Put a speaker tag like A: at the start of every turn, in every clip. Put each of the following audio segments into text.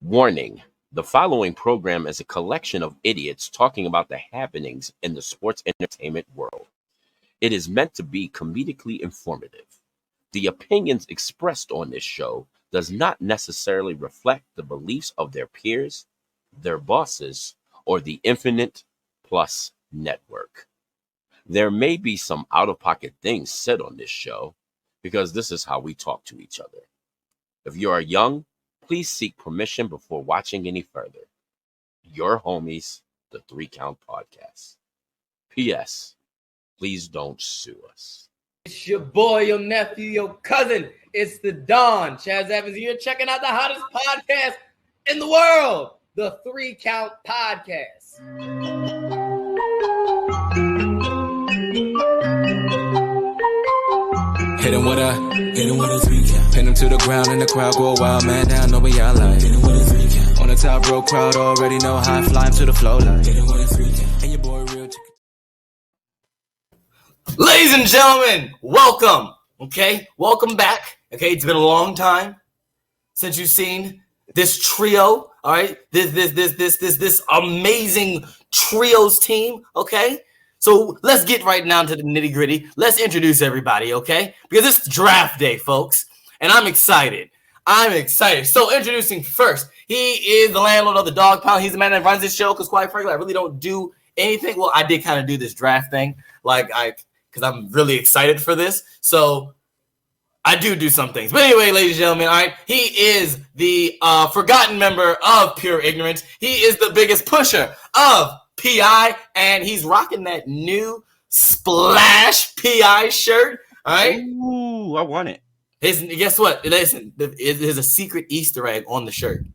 A: Warning: the following program is a collection of idiots talking about the happenings in the sports entertainment world. It is meant to be comedically informative. The opinions expressed on this show does not necessarily reflect the beliefs of their peers, their bosses, or the Infinite Plus network. There may be some out-of-pocket things said on this show because this is how we talk to each other. If you are young, please seek permission before watching any further. Your homies, the 3 Count Podcast. P.S. Please don't sue us.
B: It's your boy, your nephew, your cousin. It's the Don. Chaz Evans here, checking out the hottest podcast in the world, the 3 Count Podcast.
C: Hit him with a 3 count. Pin him to the ground and the crowd go wild, man down, know what y'all like. Hit him with a 3 count. On the top row, crowd already know how I fly him to the flow like. Hit him with a 3 count. And your boy real.
B: Ladies and gentlemen, welcome. Okay, welcome back. Okay, it's been a long time since you've seen this trio. All right, this amazing trios team. Okay. So let's get right now to the nitty gritty. Let's introduce everybody, okay? Because it's draft day, folks, and I'm excited. So introducing first, he is the landlord of the Dog Pound. He's the man that runs this show because, quite frankly, I really don't do anything. Well, I did kind of do this draft thing, because I'm really excited for this. So I do some things. But anyway, ladies and gentlemen, all right, he is the forgotten member of Pure Ignorance. He is the biggest pusher of PI, and he's rocking that new Splash PI shirt. All right.
A: Ooh, I want it.
B: Guess what? Listen, there's a secret Easter egg on the shirt.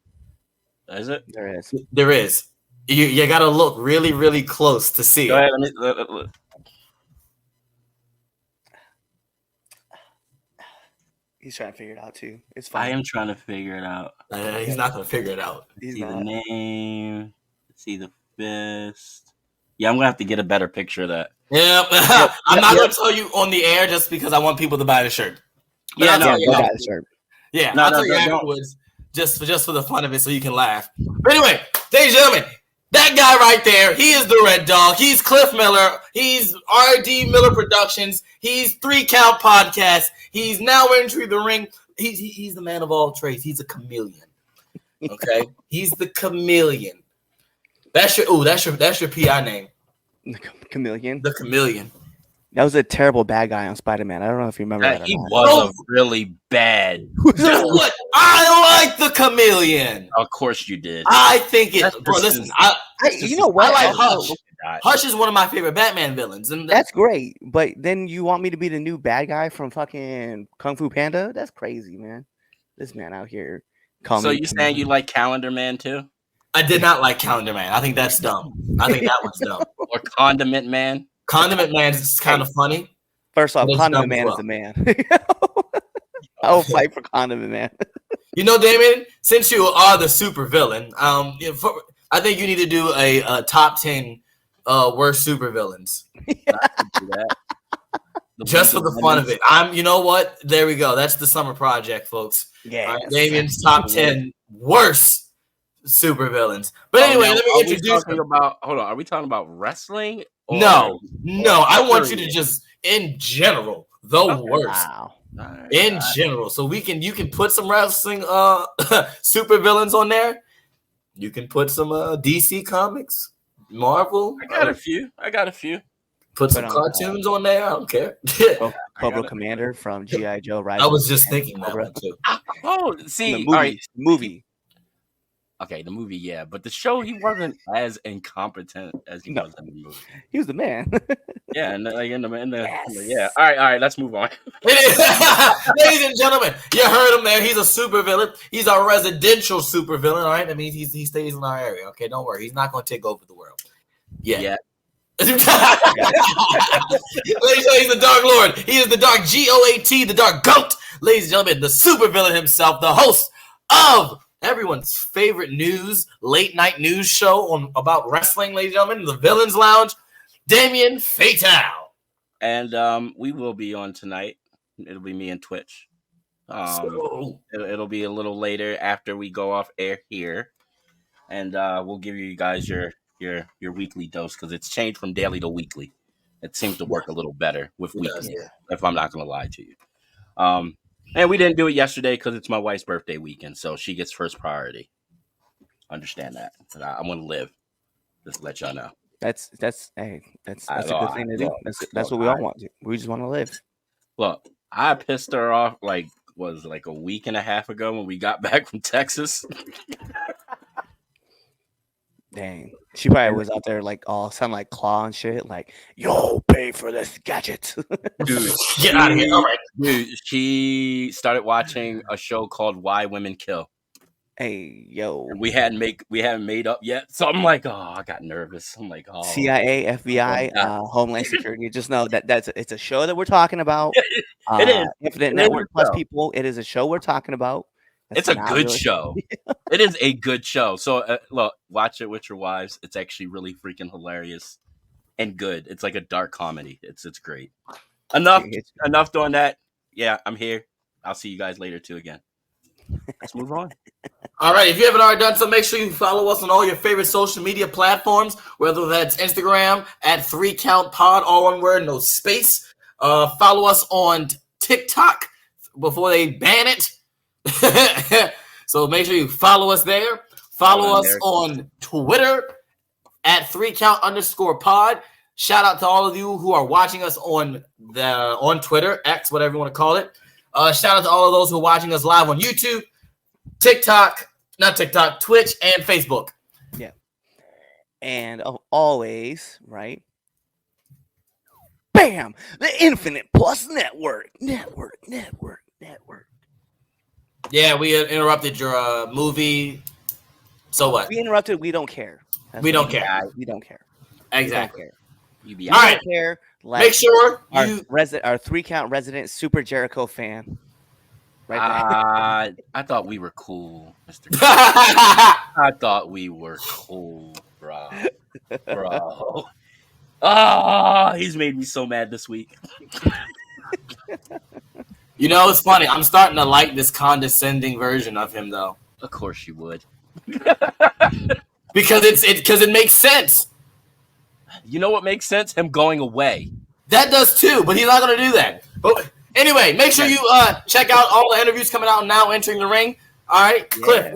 A: Is it?
B: There is. You got to look really, really close to see
A: Go
B: it.
A: ahead, let me.
D: He's trying to figure it out too. It's fine.
E: I am trying to figure it out.
B: He's not going to figure it out.
E: See the name. See the fist. Yeah, I'm gonna have to get a better picture of that.
B: Yep. I'm not gonna tell you on the air just because I want people to buy the shirt. But
D: Go buy the shirt.
B: Yeah, I'll tell you afterwards, just for the fun of it, so you can laugh. But anyway, ladies and gentlemen, that guy right there, he is the Red Dog. He's Cliff Miller. He's R.D. Miller Productions. He's 3 Count Podcast. He's now entering the ring. He's the man of all trades. He's a chameleon. Okay, he's the chameleon. That's your PI name.
D: The Chameleon.
B: The Chameleon.
D: That was a terrible bad guy on Spider-Man. I don't know if you remember that.
A: He was really bad.
B: Guess what? I like the Chameleon.
A: Of course you did.
B: I think it. Bro, listen.
D: You know what?
B: I like Hush. Hush is one of my favorite Batman villains, and
D: that's great. But then you want me to be the new bad guy from fucking Kung Fu Panda? That's crazy, man. This man out here.
E: So you saying you like Calendar Man too?
B: I did not like Calendar Man. I think that's dumb. I think that was dumb.
E: Or Condiment Man?
B: Condiment Man is kind of funny.
D: First off, Condiment Man is the man. I will fight for Condiment Man.
B: You know, Damien, since you are the super villain, I think you need to do a top 10 worst super villains. Just for the fun of it. You know what? There we go. That's the summer project, folks.
D: Yeah.
B: Right, Damien's top 10 worst super villains. But anyway, let me introduce
A: him. Hold on. Are we talking about wrestling?
B: No. I want you to just, in general, the worst.
D: Wow.
B: In general. So you can put some wrestling super villains on there. You can put some DC Comics, Marvel.
E: I got a few.
B: Put some cartoons on there. I don't care.
D: Cobra Commander from G.I. Joe. Right.
B: I was just thinking that one too.
A: Oh, see,
D: the movie.
A: Okay, the movie, yeah, but the show, he wasn't as incompetent as he was in the movie.
D: He was the man.
A: Yeah, and yeah. All right, let's move on.
B: Ladies and gentlemen, you heard him there. He's a super villain. He's a residential super villain. All right, that means he stays in our area. Okay, don't worry. He's not going to take over the world. Yeah. Ladies and gentlemen, he's the Dark Lord. He is the Dark GOAT, the Dark Goat. Ladies and gentlemen, the super villain himself, the host of everyone's favorite late night news show about wrestling, ladies and gentlemen, the Villains Lounge, Damien Fatal.
E: And we will be on tonight. It'll be me and Twitch.
B: So,
E: It'll be a little later after we go off air here, and we'll give you guys your weekly dose because it's changed from daily to weekly. It seems to work a little better with
B: it does,
E: weekly.
B: yeah.
E: If I'm not gonna lie to you, and we didn't do it yesterday because it's my wife's birthday weekend, so she gets first priority. Understand that, but I want to live. Just to let y'all know.
D: That's a good thing to do. That's what we all want to. We just want to live.
E: Look, I pissed her off was like a week and a half ago when we got back from Texas.
D: Dang, she probably was out there like all sound like Claw and shit. Like, yo, pay for this gadget.
E: Dude,
B: Get out of here. All right.
E: Dude, she started watching a show called Why Women Kill.
D: Hey, yo,
E: We hadn't made up yet, so I'm like, oh, I got nervous. I'm like, oh,
D: CIA, FBI, Homeland Security. Just know that it's a show that we're talking about.
E: It is.
D: Infinite Network Plus people. It is a show we're talking about.
E: It's a good show. It is a good show. So look, watch it with your wives. It's actually really freaking hilarious and good. It's like a dark comedy. It's great. Enough doing that. Yeah, I'm here. I'll see you guys later too again. Let's move on.
B: All right. If you haven't already done so, make sure you follow us on all your favorite social media platforms, whether that's Instagram at 3CountPod, all one word, no space. Follow us on TikTok before they ban it. So make sure you follow us there. Follow us on Twitter at 3count_pod. Shout out to all of you who are watching us on Twitter, X, whatever you want to call it. Shout out to all of those who are watching us live on YouTube, Twitch, and Facebook.
D: Yeah. And always, right? Bam! The Infinite Plus Network.
B: Yeah, we interrupted your movie. So what?
D: We interrupted. We don't care.
B: We don't care.
D: We don't care.
B: Exactly.
D: We don't care. Like,
B: make sure
D: our 3Count resident Super Jericho fan.
E: Right. I thought we were cool, Mr. I thought we were cool, bro. Oh, he's made me so mad this week.
B: You know, it's funny. I'm starting to like this condescending version of him, though.
E: Of course you would.
B: Because it makes sense.
E: You know what makes sense? Him going away.
B: That does too, but he's not going to do that. But anyway, make sure you check out all the interviews coming out now, Entering the Ring. All right, yeah. Cliff,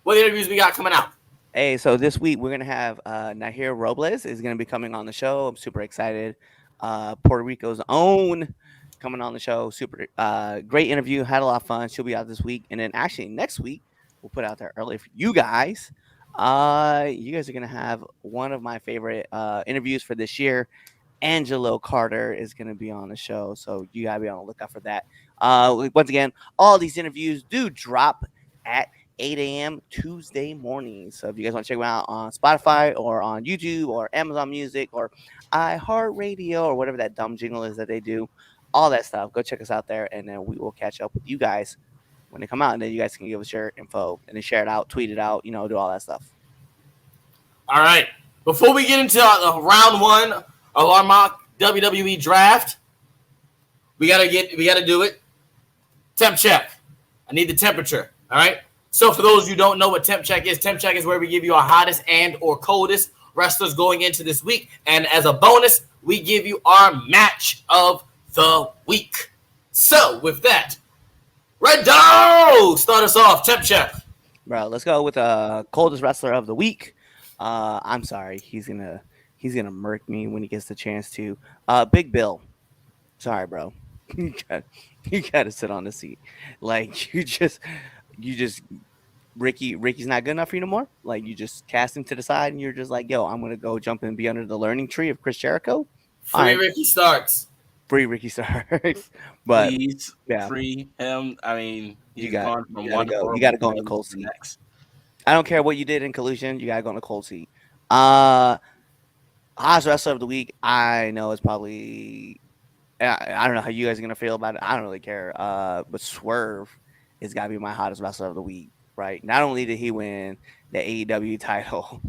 B: what interviews we got coming out?
D: Hey, so this week we're going to have Nahir Robles is going to be coming on the show. I'm super excited. Puerto Rico's own coming on the show. Super great interview. Had a lot of fun. She'll be out this week. And then actually next week, we'll put out there early for you guys. You guys are going to have one of my favorite interviews for this year. Angelo Carter is going to be on the show. So you got to be on the lookout for that. Once again, all these interviews do drop at 8 a.m. Tuesday morning. So if you guys want to check them out on Spotify or on YouTube or Amazon Music or iHeartRadio or whatever that dumb jingle is that they do, all that stuff, go check us out there. And then we will catch up with you guys when they come out, and then you guys can give us your info and then share it out, tweet it out, do all that stuff.
B: All right. Before we get into round one of our mock WWE draft, we gotta do it. Temp check. I need the temperature. All right. So for those who don't know what temp check is where we give you our hottest and or coldest wrestlers going into this week, and as a bonus, we give you our match of the week. So with that, Red Dog, start us off. Temp check.
D: Bro, let's go with coldest wrestler of the week. I'm sorry, he's gonna murk me when he gets the chance to. Big Bill. Sorry, bro. You gotta sit on the seat. Like you just Ricky's not good enough for you no more. Like you just cast him to the side and you're just like, yo, I'm gonna go jump and be under the learning tree of Chris Jericho.
B: Free Ricky Starks.
D: Free Ricky Starks. But
E: please, free him. I mean,
D: you gotta go on the cold seat. Next. I don't care what you did in Collusion. You gotta go on the cold seat. Hottest wrestler of the week. I know it's probably. I don't know how you guys are gonna feel about it. I don't really care. But Swerve has got to be my hottest wrestler of the week. Right. Not only did he win the AEW title,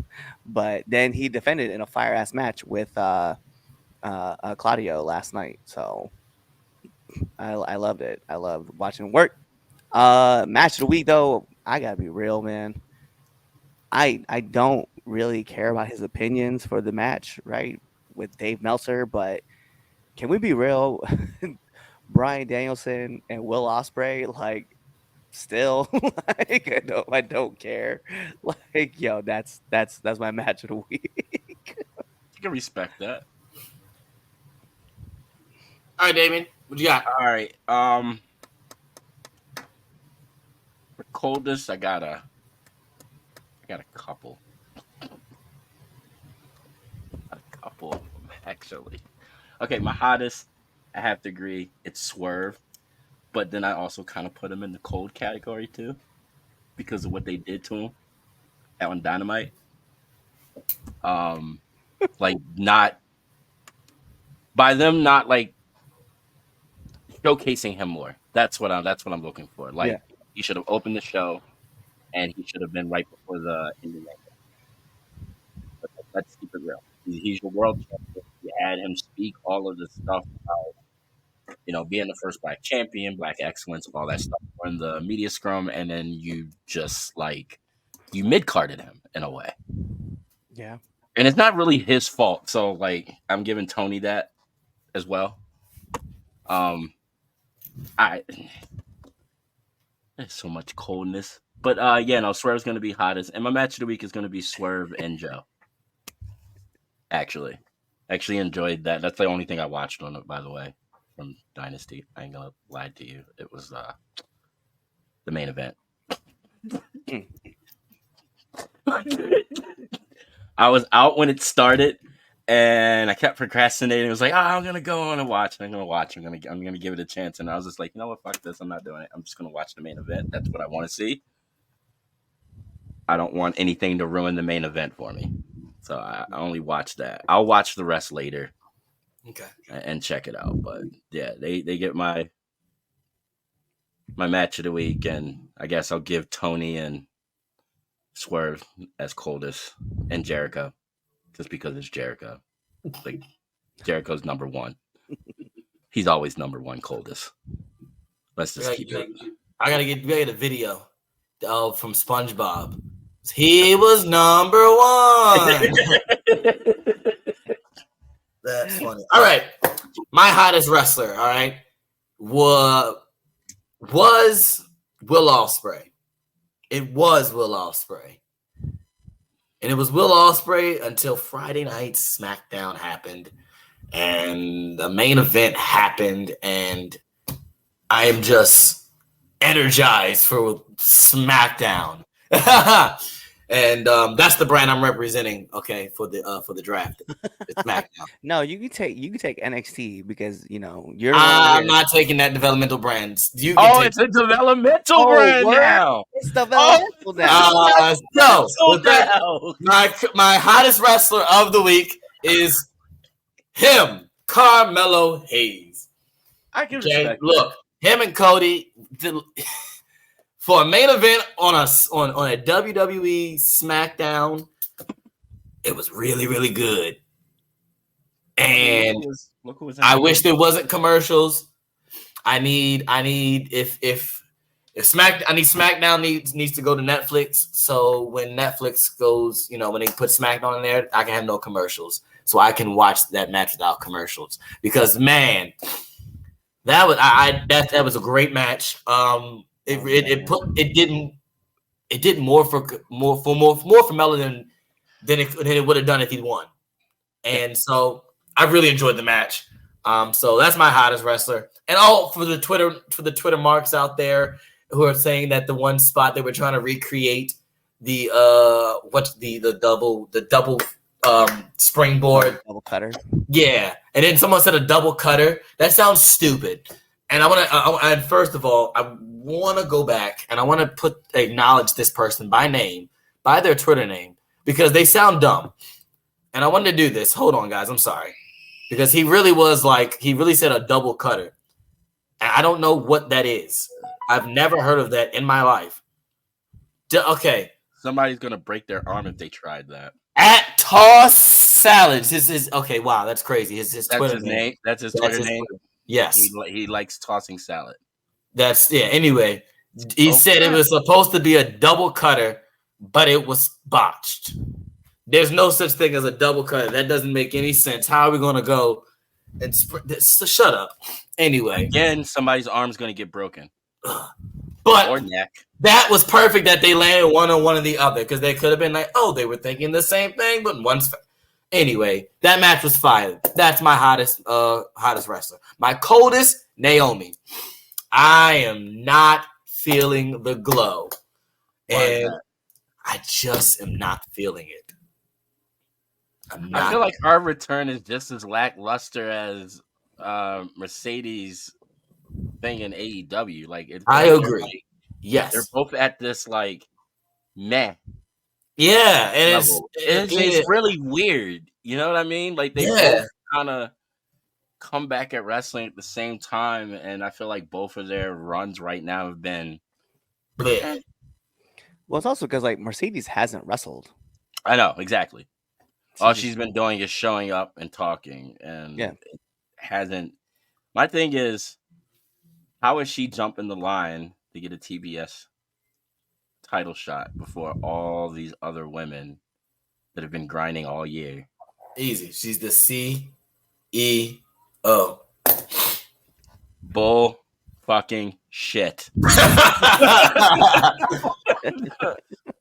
D: but then he defended in a fire ass match with Claudio last night. So I loved it. I loved watching him work. Match of the week though, I gotta be real, man. I don't really care about his opinions for the match, right, with Dave Meltzer, but can we be real? Bryan Danielson and Will Ospreay, like, still, like, I don't care. Like, yo, that's my match of the week.
E: You can respect that.
B: All right, Damien, what you got?
E: All right. For coldest, I got a couple. A couple of them, actually. Okay, my hottest, I have to agree, it's Swerve. But then I also kind of put him in the cold category too, because of what they did to him on Dynamite. Like not by them not like showcasing him more. That's what I'm looking for. Like
D: Yeah.
E: he should have opened the show, and he should have been right before the ending. But let's keep it real. He's your world champion. You had him speak all of the stuff about being the first black champion, black excellence, all that stuff in the media scrum, and then you just like you mid-carded him in a way.
D: Yeah.
E: And it's not really his fault. So like I'm giving Tony that as well. There's so much coldness. But Swerve's gonna be hottest. And my match of the week is gonna be Swerve and Joe. Actually enjoyed that. That's the only thing I watched on it, by the way, from Dynasty. I ain't gonna lie to you. It was the main event. I was out when it started, and I kept procrastinating. It was like, I'm gonna go on and watch. I'm gonna give it a chance. And I was just like, you know what? Fuck this. I'm not doing it. I'm just gonna watch the main event. That's what I want to see. I don't want anything to ruin the main event for me. So I only watch that. I'll watch the rest later.
B: Okay.
E: And check it out. But yeah, they get my match of the week, and I guess I'll give Tony and Swerve as coldest, and Jericho, just because it's Jericho. Like Jericho's number one. He's always number one coldest. Let's just keep it.
B: I gotta get a video from SpongeBob. He was number one. That's funny. All right, my hottest wrestler. All right, was Will Ospreay. It was Will Ospreay. And it was Will Ospreay until Friday night SmackDown happened. And the main event happened. And I am just energized for SmackDown. And that's the brand I'm representing, okay, for the draft. It's SmackDown.
D: No, you can take NXT because you're.
B: I'm not taking that developmental brand.
E: It's a developmental brand now.
D: It's developmental now.
B: My hottest wrestler of the week is him, Carmelo Hayes.
E: I can respect.
B: Look, him and Cody. For a main event on a WWE SmackDown, it was really, really good. And I wish there wasn't commercials. I need SmackDown needs to go to Netflix. So when Netflix goes, when they put SmackDown in there, I can have no commercials. So I can watch that match without commercials. Because man, that was a great match. It did more for Melo than it would have done if he'd won. And so I really enjoyed the match. So that's my hottest wrestler. And all for the Twitter marks out there who are saying that the one spot they were trying to recreate the double springboard,
D: double cutter.
B: Yeah, and then someone said a double cutter. That sounds stupid. And and first of all, I want to go back and I want to acknowledge this person by name, by their Twitter name, because they sound dumb. And I wanted to do this. Hold on, guys. I'm sorry. Because he really said a double cutter. And I don't know what that is. I've never heard of that in my life. Okay.
E: Somebody's going to break their arm if they tried that.
B: At Toss Salads. Okay, wow, that's crazy. His Twitter name.
E: That's his Twitter name?
B: Yes.
E: He likes tossing salad.
B: Anyway, He said it was supposed to be a double cutter, but it was botched. There's no such thing as a double cutter. That doesn't make any sense. How are we going to go and shut up? Anyway.
E: Again, somebody's arm's going to get broken.
B: But
E: or neck.
B: That was perfect that they landed one on one of the other, because they could have been like, oh, they were thinking the same thing, but one's anyway, that match was fire. That's my hottest wrestler. My coldest, Naomi. I am not feeling the glow. And I just am not feeling it.
E: I feel like our return is just as lackluster as Mercedes thing in AEW. Like,
B: I agree.
E: Like,
B: yes,
E: they're both at this like meh.
B: Yeah, and
E: it's really weird. You know what I mean? Like they both kind of come back at wrestling at the same time, and I feel like both of their runs right now have been.
B: Bleh.
D: Well, it's also because like Mercedes hasn't wrestled.
E: I know exactly. All she's been doing is showing up and talking, and it hasn't. My thing is, how is she jumping the line to get a TBS title shot before all these other women that have been grinding all year?
B: Easy. She's the CEO.
E: Bull fucking shit.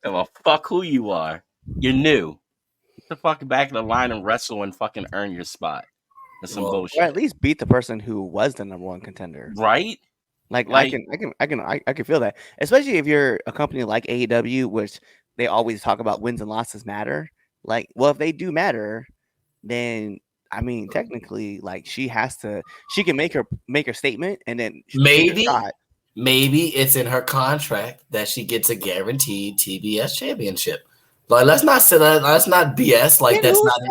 E: Well, fuck who you are. You're new. Get the fuck back in the line and wrestle and fucking earn your spot. That's some bullshit.
D: Or at least beat the person who was the number one contender.
E: Right?
D: Like I can feel that. Especially if you're a company like AEW, which they always talk about wins and losses matter. Like, well, if they do matter, then I mean, technically, like she can make her statement, and then
B: maybe it's in her contract that she gets a guaranteed TBS championship. Like, let's not say that. Let's not BS. Like, that's not.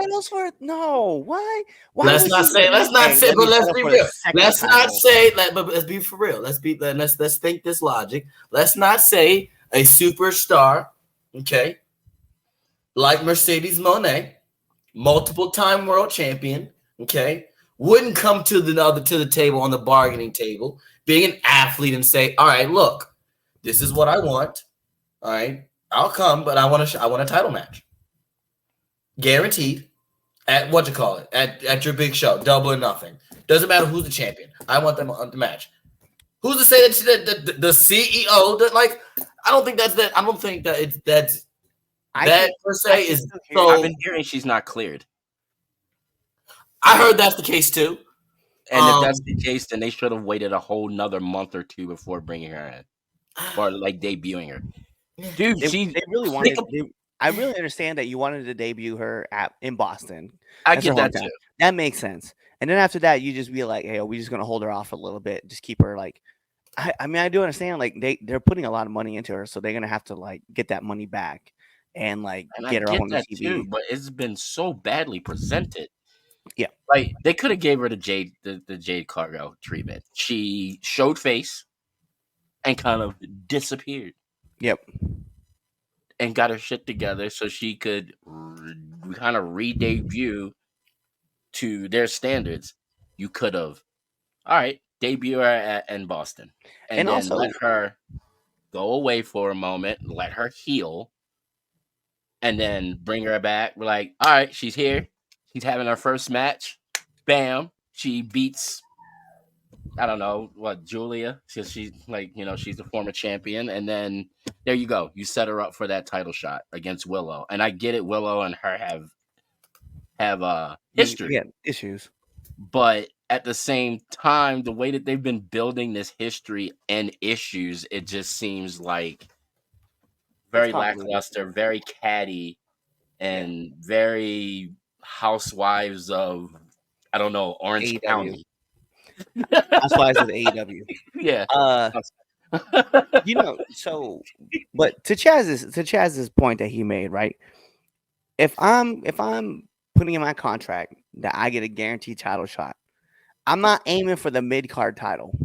D: No, why?
B: Let's not say. But let's be real. Let's not say. But let's be for real. Let's think this logic. Let's not say a superstar, okay, like Mercedes Moné, multiple-time world champion, okay, wouldn't come to the table on the bargaining table, being an athlete, and say, "All right, look, this is what I want. All right, I'll come, but I want a title match, guaranteed, at at your big show, Double or Nothing. Doesn't matter who's the champion. I want them on the match. Who's to say that the CEO that like? I don't think that's that. I don't think that it's that's that per se is. So
E: I've been hearing she's not cleared.
B: I heard that's the case too.
E: And if that's the case, then they should have waited a whole nother month or two before bringing her in, or like debuting her. Dude,
D: they really wanted. I really understand that you wanted to debut her in Boston.
E: I get that too.
D: That makes sense. And then after that, you just be like, "Hey, we're just gonna hold her off a little bit, just keep her like." I mean, I do understand. Like they're putting a lot of money into her, so they're gonna have to like get that money back and like get her on the TV.
E: Too, but it's been so badly presented.
D: Yeah,
E: like they could have gave her the Jade Cargill treatment. She showed face and kind of disappeared.
D: Yep.
E: And got her shit together so she could kind of re-debut to their standards. You could have, all right, debut her in Boston. And then also let her go away for a moment, let her heal, and then bring her back. We're like, all right, she's here. She's having her first match. Bam. She beats, I don't know, Julia. She's like, she's the former champion. And then there you go. You set her up for that title shot against Willow. And I get it. Willow and her have history.
D: Yeah, issues.
E: But at the same time, the way that they've been building this history and issues, it just seems like very lackluster, very catty, and very housewives of, I don't know, Orange
D: AEW.
E: County.
D: Housewives of AEW.
E: Yeah.
D: So, but to Chaz's point that he made, right? If I'm putting in my contract that I get a guaranteed title shot, I'm not aiming for the mid-card title.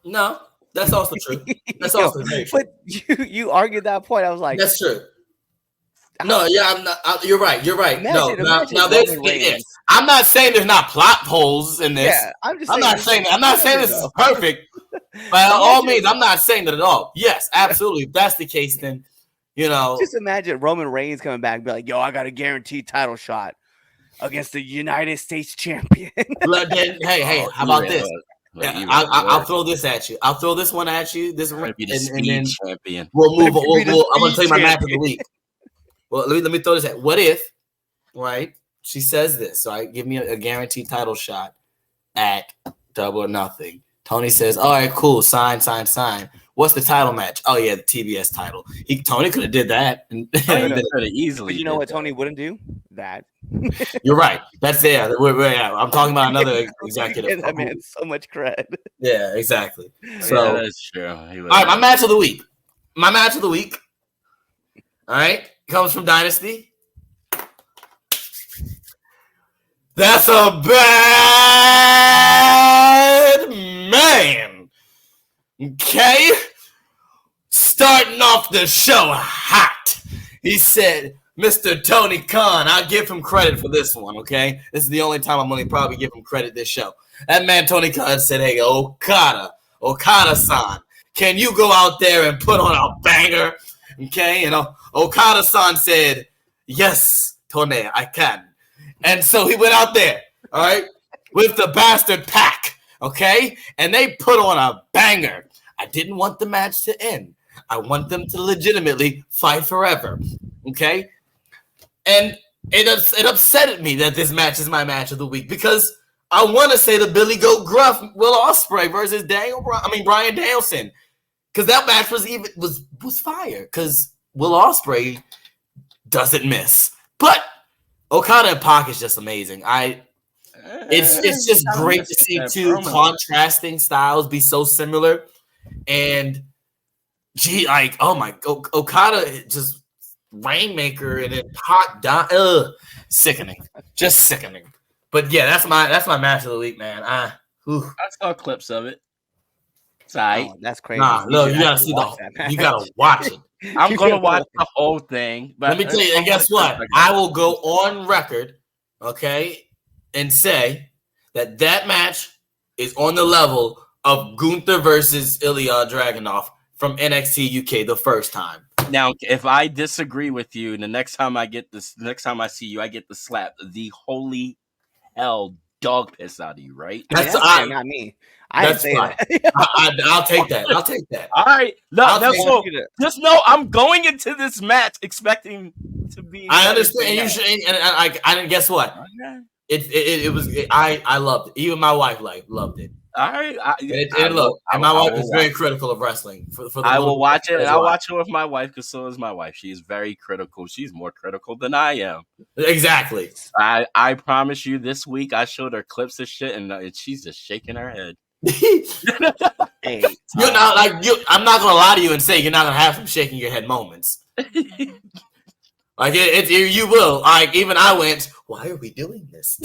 B: No, that's also true. That's also true.
D: But you argued that point. I was like,
B: that's true. No, yeah, I'm not. You're right.
D: Imagine,
B: now I'm not saying there's not plot holes in this.
D: Yeah, I'm
B: not saying this is perfect. By all means, I'm not saying that at all. Yes, absolutely. If that's the case, then
D: just imagine Roman Reigns coming back and be like, "Yo, I got a guaranteed title shot against the United States champion."
B: Hey, how about this? I'll throw this at you. I'll throw this one at you. This one,
E: be the speed champion.
B: We'll move. I'm gonna tell you my match of the week. Well, let me throw this at. What if, right? She says this, right? Give me a guaranteed title shot at Double or Nothing. Tony says, "All right, cool. Sign. What's the title match? Oh yeah, the TBS title." Tony could have did that.
E: Easily.
D: But you know what Tony wouldn't do? That.
B: You're right. That's I'm talking about another executive.
D: That man, so much cred.
B: Yeah, exactly. So
E: that's true. All
B: right, my match of the week. All right, comes from Dynasty. That's a bad man. Okay? Starting off the show hot. He said, Mr. Tony Khan, I'll give him credit for this one, okay? This is the only time I'm going to probably give him credit this show. That man, Tony Khan, said, hey, Okada-san, can you go out there and put on a banger? Okay? And Okada-san said, yes, Tony, I can. And so he went out there, all right, with the bastard pack, okay? And they put on a banger. I didn't want the match to end. I want them to legitimately fight forever, okay? And it upset me that this match is my match of the week because I want to say the Billy Goat Gruff Will Ospreay versus Bryan Danielson, because that match was fire because Will Ospreay doesn't miss. But Okada and Pac is just amazing. It's just great to see two contrasting styles be so similar, and Okada just Rainmaker and then Pac down, sickening, just sickening. But yeah, that's my match of the week, man. I
E: saw clips of it. It's all right.
D: Oh, that's crazy.
B: Nah, no, you gotta see you gotta watch it.
E: I'm gonna watch the whole thing. But
B: let me tell you, and guess what? I will go on record, okay, and say that match is on the level of Gunther versus Ilya Dragunov from NXT UK the first time.
E: Now, if I disagree with you, the next time I see you, I get the slap the holy hell dog piss out of you, right?
B: That's
D: not me.
B: That's fine. I'll take that.
E: All right. No, just know I'm going into this match expecting to be.
B: I understand. You should, and I didn't. Guess what?
E: Okay.
B: I loved it. Even my wife loved it.
E: All right.
B: My wife is very critical of wrestling.
E: I will watch it, and I'll watch it with my wife because so is my wife. She is very critical. She's more critical than I am.
B: Exactly.
E: I promise you, this week I showed her clips of shit, and she's just shaking her head.
D: Hey,
B: I'm not gonna lie to you and say you're not gonna have some shaking your head moments. Like you will. Like even I went, why are we doing this?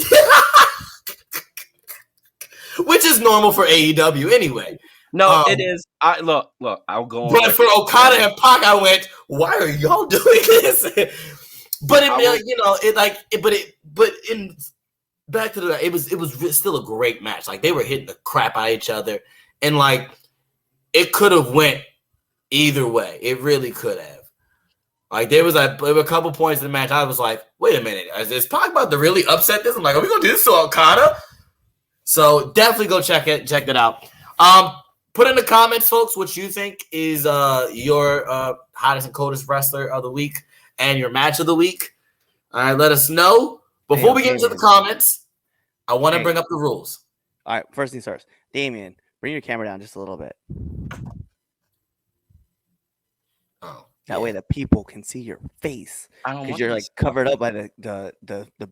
B: Which is normal for AEW anyway.
E: No, it is. Look. I'll go on.
B: But for Okada and Pac, I went, why are y'all doing this? But back to it was still a great match. Like they were hitting the crap out of each other, and like it could have went either way. It really could have. Like there were a couple points in the match. I was like, wait a minute, is Pac about to really upset this? I'm like, are we gonna do this to Okada? So definitely go check that out. Put in the comments, folks, what you think is your hottest and coldest wrestler of the week and your match of the week. All right, let us know. Before we get into the comments, I want to bring up the rules.
D: All right, first things first. Damien, bring your camera down just a little bit.
B: Oh.
D: That way the people can see your face. Because you're like covered up by the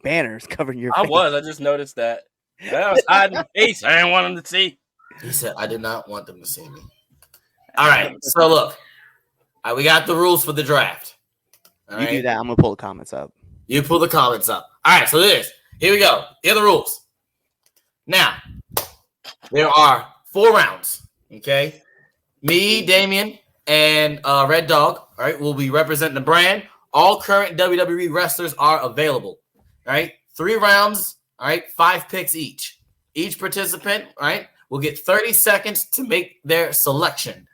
D: banners covering your face.
E: I just noticed that. I was hiding my face. I didn't want them to see.
B: He said, I did not want them to see me. All right. So look, we got the rules for the draft. All
D: you do that. I'm going to pull the comments up.
B: You pull the comments up. All right. So here we go. Here are the rules. Now, there are 4 rounds. Okay. Me, Damien, and Red Dog, all right, will be representing the brand. All current WWE wrestlers are available. All right. 3 rounds. All right, 5 picks each. Each participant, all right, will get 30 seconds to make their selection.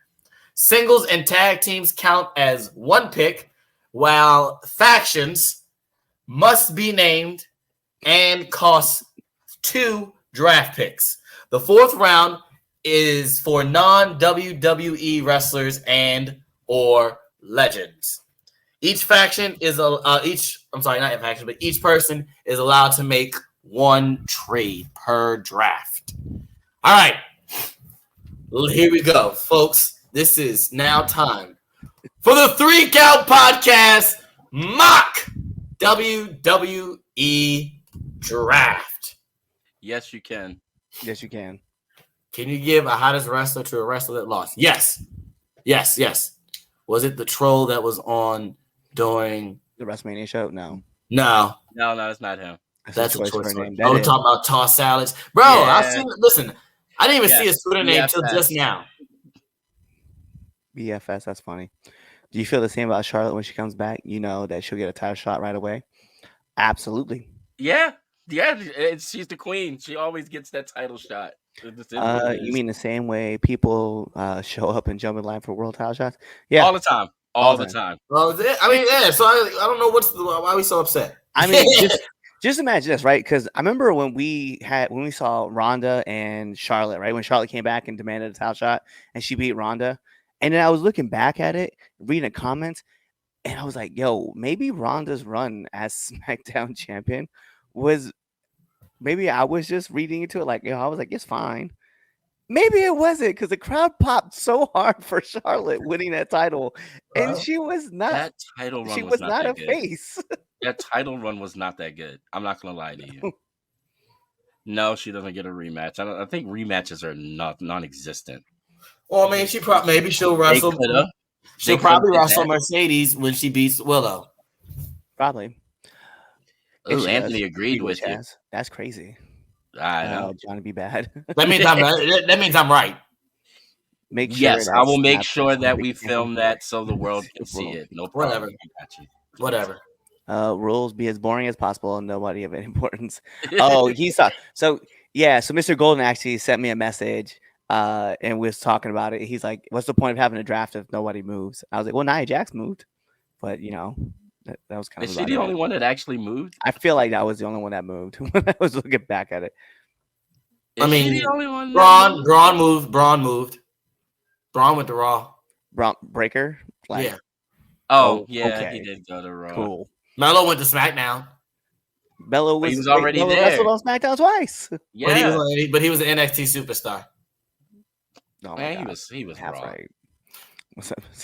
B: Singles and tag teams count as one pick, while factions must be named and cost 2 draft picks. The fourth round is for non-WWE wrestlers and or legends. Each person is allowed to make 1 trade per draft. All right, here we go, folks. This is now time for the 3 Count Podcast mock WWE draft.
E: Yes, you can.
D: Yes, you can.
B: Can you give a hottest wrestler to a wrestler that lost? Yes. Was it the troll that was on during
D: The WrestleMania show? No.
B: No,
E: it's not him.
B: that's a choice
D: for
B: for
D: name.
B: Oh, we're talking about toss salads, bro.
E: Yeah.
B: Listen, I didn't even see his
E: Yes,
B: Twitter name till
E: BFS.
B: just now.
D: BFS, that's funny. Do you feel the same about Charlotte when she comes back? You know that she'll get a title shot right away? Absolutely.
E: Yeah. She's the queen. She always gets that title shot.
D: You mean the same way people show up and jump in line for world title shots? Yeah.
E: all the time. All the time.
B: Well, I mean, yeah. So I don't know why we so upset.
D: I mean, just imagine this, right? Because I remember when we saw Ronda and Charlotte, right? When Charlotte came back and demanded a title shot and she beat Ronda. And then I was looking back at it, reading the comments, and I was like, yo, maybe Ronda's run as SmackDown champion was, maybe I was just reading into it like, I was like, it's fine. Maybe it wasn't, because the crowd popped so hard for Charlotte winning that title, and she was not.
E: That title run
D: She
E: was
D: was
E: not
D: not a
E: that good.
D: face.
E: That title run was not that good. I'm not gonna lie to you. No, she doesn't get a rematch. I think rematches are non-existent.
B: Well, I mean, maybe she'll wrestle. She'll probably wrestle Mercedes when she beats Willow.
D: Probably.
E: Ooh, Anthony agreed with you.
D: Chaz. That's crazy.
E: I know.
D: Johnny be bad.
B: That means I'm right.
D: Make sure.
E: Yes, I will make
D: that's
E: sure that we
D: something.
E: film that so the world can see it. No problem.
B: Whatever.
D: Rules be as boring as possible and nobody of any importance. Oh, he saw. So Mr. Golden actually sent me a message and we was talking about it. He's like, what's the point of having a draft if nobody moves? I was like, well, Nia Jax moved, but that was kind of.
E: Is she the only one that actually moved?
D: I feel like that was the only one that moved when I was looking back at it.
E: Is she the only one?
B: Braun moved. Braun went to Raw.
D: Braun Breaker.
B: Yeah.
E: Oh, yeah,
D: okay.
E: he did go to Raw.
D: Cool.
B: Melo went to SmackDown.
D: Bello
E: was already there.
D: Wrestled on SmackDown twice.
E: Yeah,
B: but he was an NXT superstar.
D: Oh
E: man, he was
D: half
E: Raw.
D: right.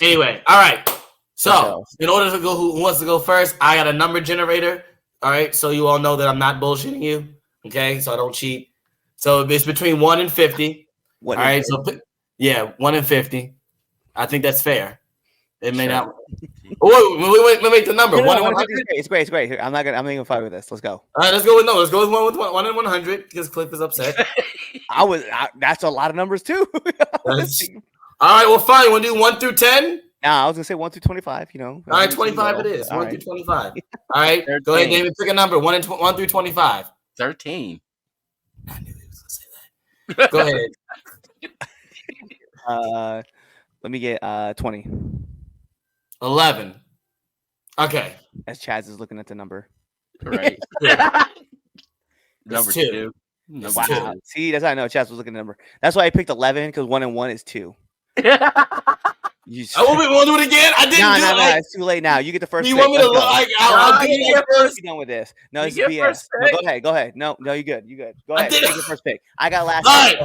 B: Anyway, all right. So, in order to go, who wants to go first? I got a number generator. All right, so you all know that I'm not bullshitting you. Okay, so I don't cheat. So it's between 1 and 50. All right, so 1 and 50. I think that's fair. It may not. Oh, wait, make the number. 1 and 100.
D: It's great. I'm not gonna fight with this. Let's go.
B: All right, let's go with 1 and 100 because Cliff is upset.
D: That's a lot of numbers too.
B: All right, well, fine. You want to do 1 through 10?
D: Nah, I was gonna say 1 through 25. All
B: right, 25 it is. 1 through 25. All right, 13. Go ahead, David. Pick a number. 1 through 25.
E: 13.
B: I knew he was gonna say that. Go ahead.
D: Let me get 20.
B: 11. Okay.
D: As Chaz is looking at the number.
E: Right. Number 2.
D: Wow. 2. See, that's how I know Chaz was looking at the number. That's why I picked 11 because 1 and 1 is 2.
B: I won't do it again. I didn't do it.
D: No, it's too late now. You get the first.
B: You
D: pick.
B: want me to? I'll do it first.
D: Be done with this. No, this is BS. No, go ahead. No, you're good. Go ahead. Take the first pick. I got last.
B: Right.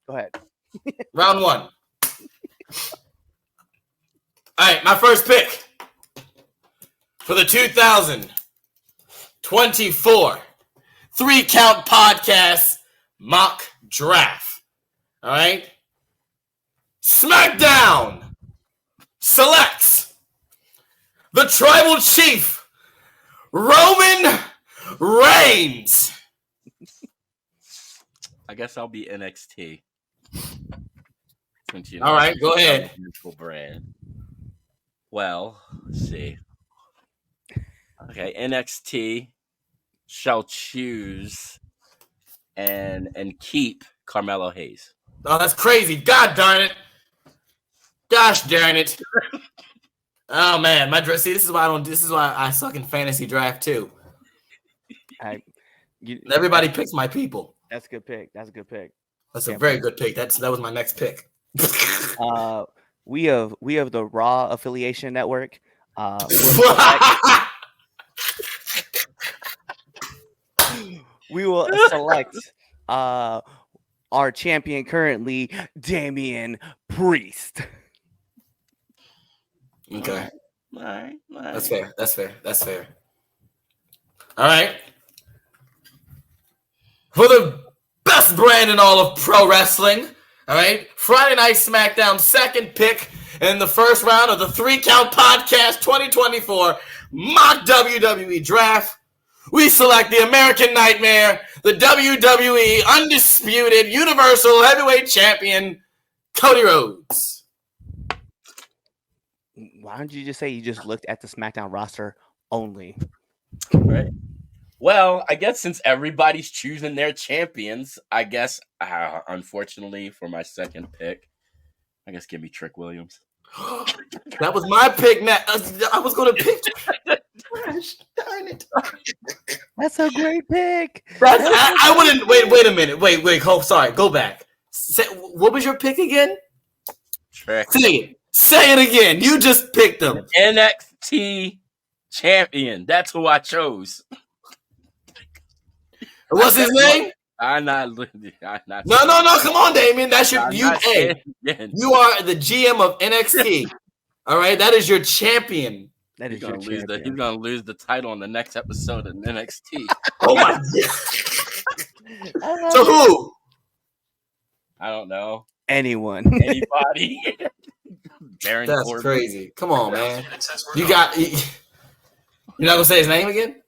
D: Go ahead.
B: Round 1. All right, my first pick for the 2024 3 Count Podcast mock draft. All right. SmackDown selects the Tribal Chief, Roman Reigns.
E: I guess I'll be NXT.
B: All right, go ahead.
E: Brand. Well, let's see. Okay, NXT shall choose and keep Carmelo Hayes.
B: Oh, that's crazy. God darn it. Gosh darn it. Oh man, see, this is why I suck in fantasy draft too. Everybody picks my people.
D: That's a good pick. That's
B: a very good pick. That was my next pick.
D: We have the Raw affiliation network. We will select our champion currently, Damien Priest.
B: Okay.
E: All right.
B: That's fair. All right. For the best brand in all of pro wrestling, all right, Friday Night SmackDown second pick in the first round of the 3 Count Podcast 2024 mock WWE Draft. We select the American Nightmare, the WWE Undisputed Universal Heavyweight Champion, Cody Rhodes.
D: Why don't you just say you just looked at the SmackDown roster only?
E: Right. Well, I guess since everybody's choosing their champions, I guess, unfortunately, for my second pick, I guess give me Trick Williams.
B: That was my pick, Matt. I was going to pick. Gosh, darn it.
D: That's a great pick.
B: I wouldn't. Wait a minute. Wait. Sorry. Go back. What was your pick again?
E: Trick.
B: Say it again. You just picked them.
E: NXT champion. That's who I chose.
B: What's his name?
E: I'm not.
B: No. Come on, Damien. That's your. You are the GM of NXT. All right. That is your champion.
E: That is your champion. He's gonna lose the title on the next episode of NXT.
B: Oh my God. So who?
E: I don't know.
D: Anyone.
E: Anybody.
B: Baron That's Corbin. Crazy. Come on, man. You're not gonna say his name again?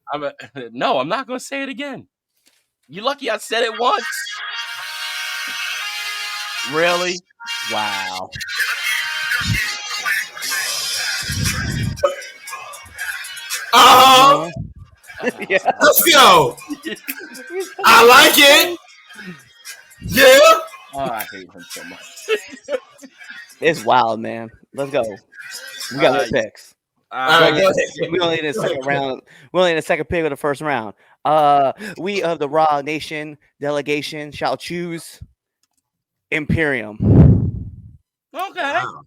E: No, I'm not gonna say it again. You lucky I said it once. Really?
D: Wow.
B: Yeah. Let's go. I like it. Yeah.
E: Oh, I hate him so much.
D: It's wild, man. Let's go. We got the picks. We only need a second round. We only need a second pick of the first round. We of the Raw Nation delegation shall choose Imperium.
E: Okay.
B: Wow.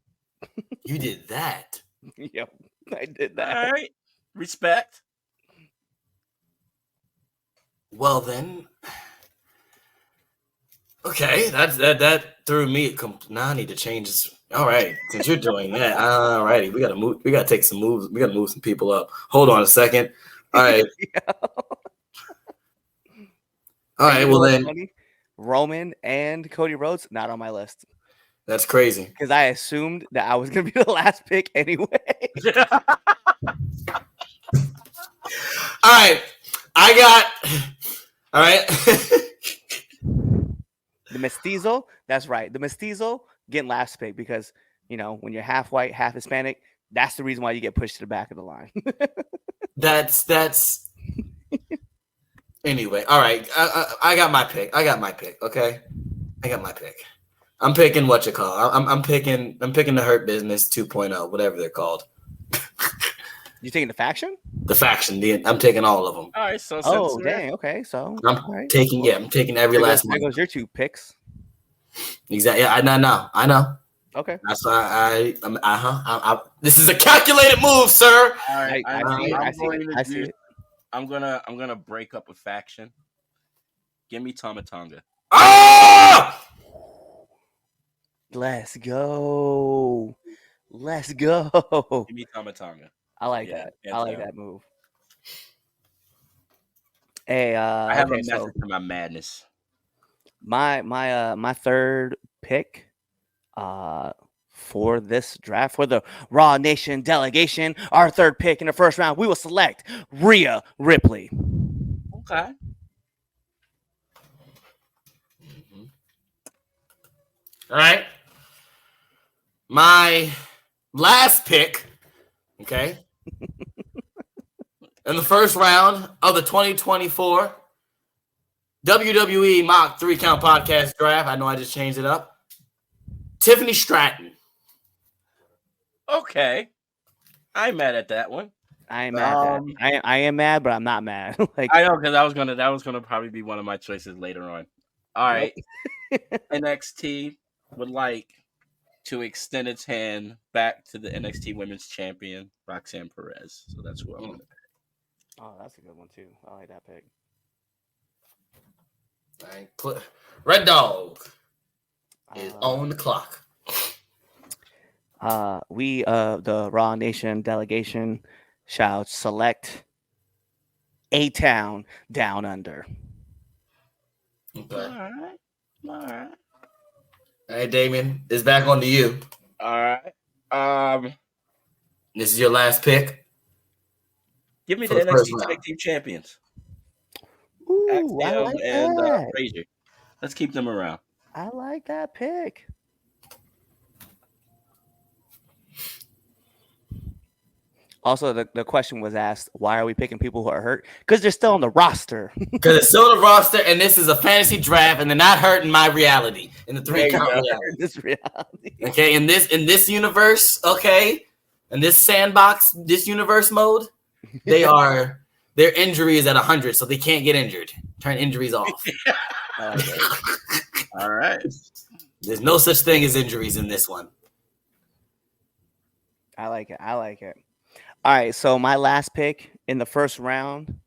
B: You did that.
D: Yep, I did that.
E: All right. Respect.
B: Well then. Okay, that threw me. Now I need to change this. All right, since you're doing that, all righty, we gotta move. We gotta take some moves. We gotta move some people up. Hold on a second. All right. All right. Well then,
D: Roman and Cody Rhodes not on my list.
B: That's crazy.
D: Because I assumed that I was gonna be the last pick anyway.
B: All right, all right.
D: The Mestizo, that's right. The Mestizo getting last pick because, when you're half white, half Hispanic, that's the reason why you get pushed to the back of the line.
B: That's anyway. All right. I got my pick. Okay. I got my pick. I'm picking what you call. I'm picking the Hurt Business 2.0, whatever they're called.
D: You taking the faction?
B: The faction. I'm taking all of them.
E: All right. So
D: dang. Okay. So
B: I'm taking every last one.
D: There goes your 2 picks.
B: Exactly. Yeah, I know.
D: Okay.
B: That's why this is a calculated move, sir.
E: All right.
D: I see it.
E: I'm gonna break up a faction. Give me Tama Tonga.
B: Ah!
D: Let's go. Give
E: me Tama Tonga.
D: I like that. I like that move. Hey,
E: I have a message for my madness.
D: My third pick for this draft for the Raw Nation delegation, our third pick in the first round, we will select Rhea Ripley.
E: Okay.
B: All right. My last pick, okay, in the first round of the 2024 WWE Mock 3 Count Podcast Draft. I know I just changed it up. Tiffany Stratton.
E: Okay. I'm mad at that one.
D: I am mad. I am mad, but I'm not mad. Like
E: I know, because that was gonna probably be one of my choices later on. All right. NXT would like to extend its hand back to the NXT Women's Champion, Roxanne Perez. So that's who I'm gonna pick.
D: Oh, that's a good one too. I like that pick.
B: All right. Red Dog is on the clock.
D: We the Raw Nation delegation shall select A-Town Down Under.
B: Okay.
E: All right.
B: All right, Damien, it's back on to you.
E: All right.
B: This is your last pick.
E: Give me
B: For
E: the
B: the first
E: NXT
B: round.
E: Tag Team Champions.
D: Ooh, I
E: Axiom
D: like
E: and
D: that.
E: Frazier. Let's keep them around.
D: I like that pick. Also, the question was asked, why are we picking people who are hurt? Because they're still on the roster.
B: Because it's still on the roster, and this is a fantasy draft, and they're not hurting my reality in the 3-count reality.
D: This reality.
B: Okay, in this universe, okay, in this sandbox, this universe mode, their injury is at 100, so they can't get injured. Turn injuries off.
D: I like it.
E: All right.
B: There's no such thing as injuries in this one.
D: I like it. I like it. All right, so my last pick in the first round,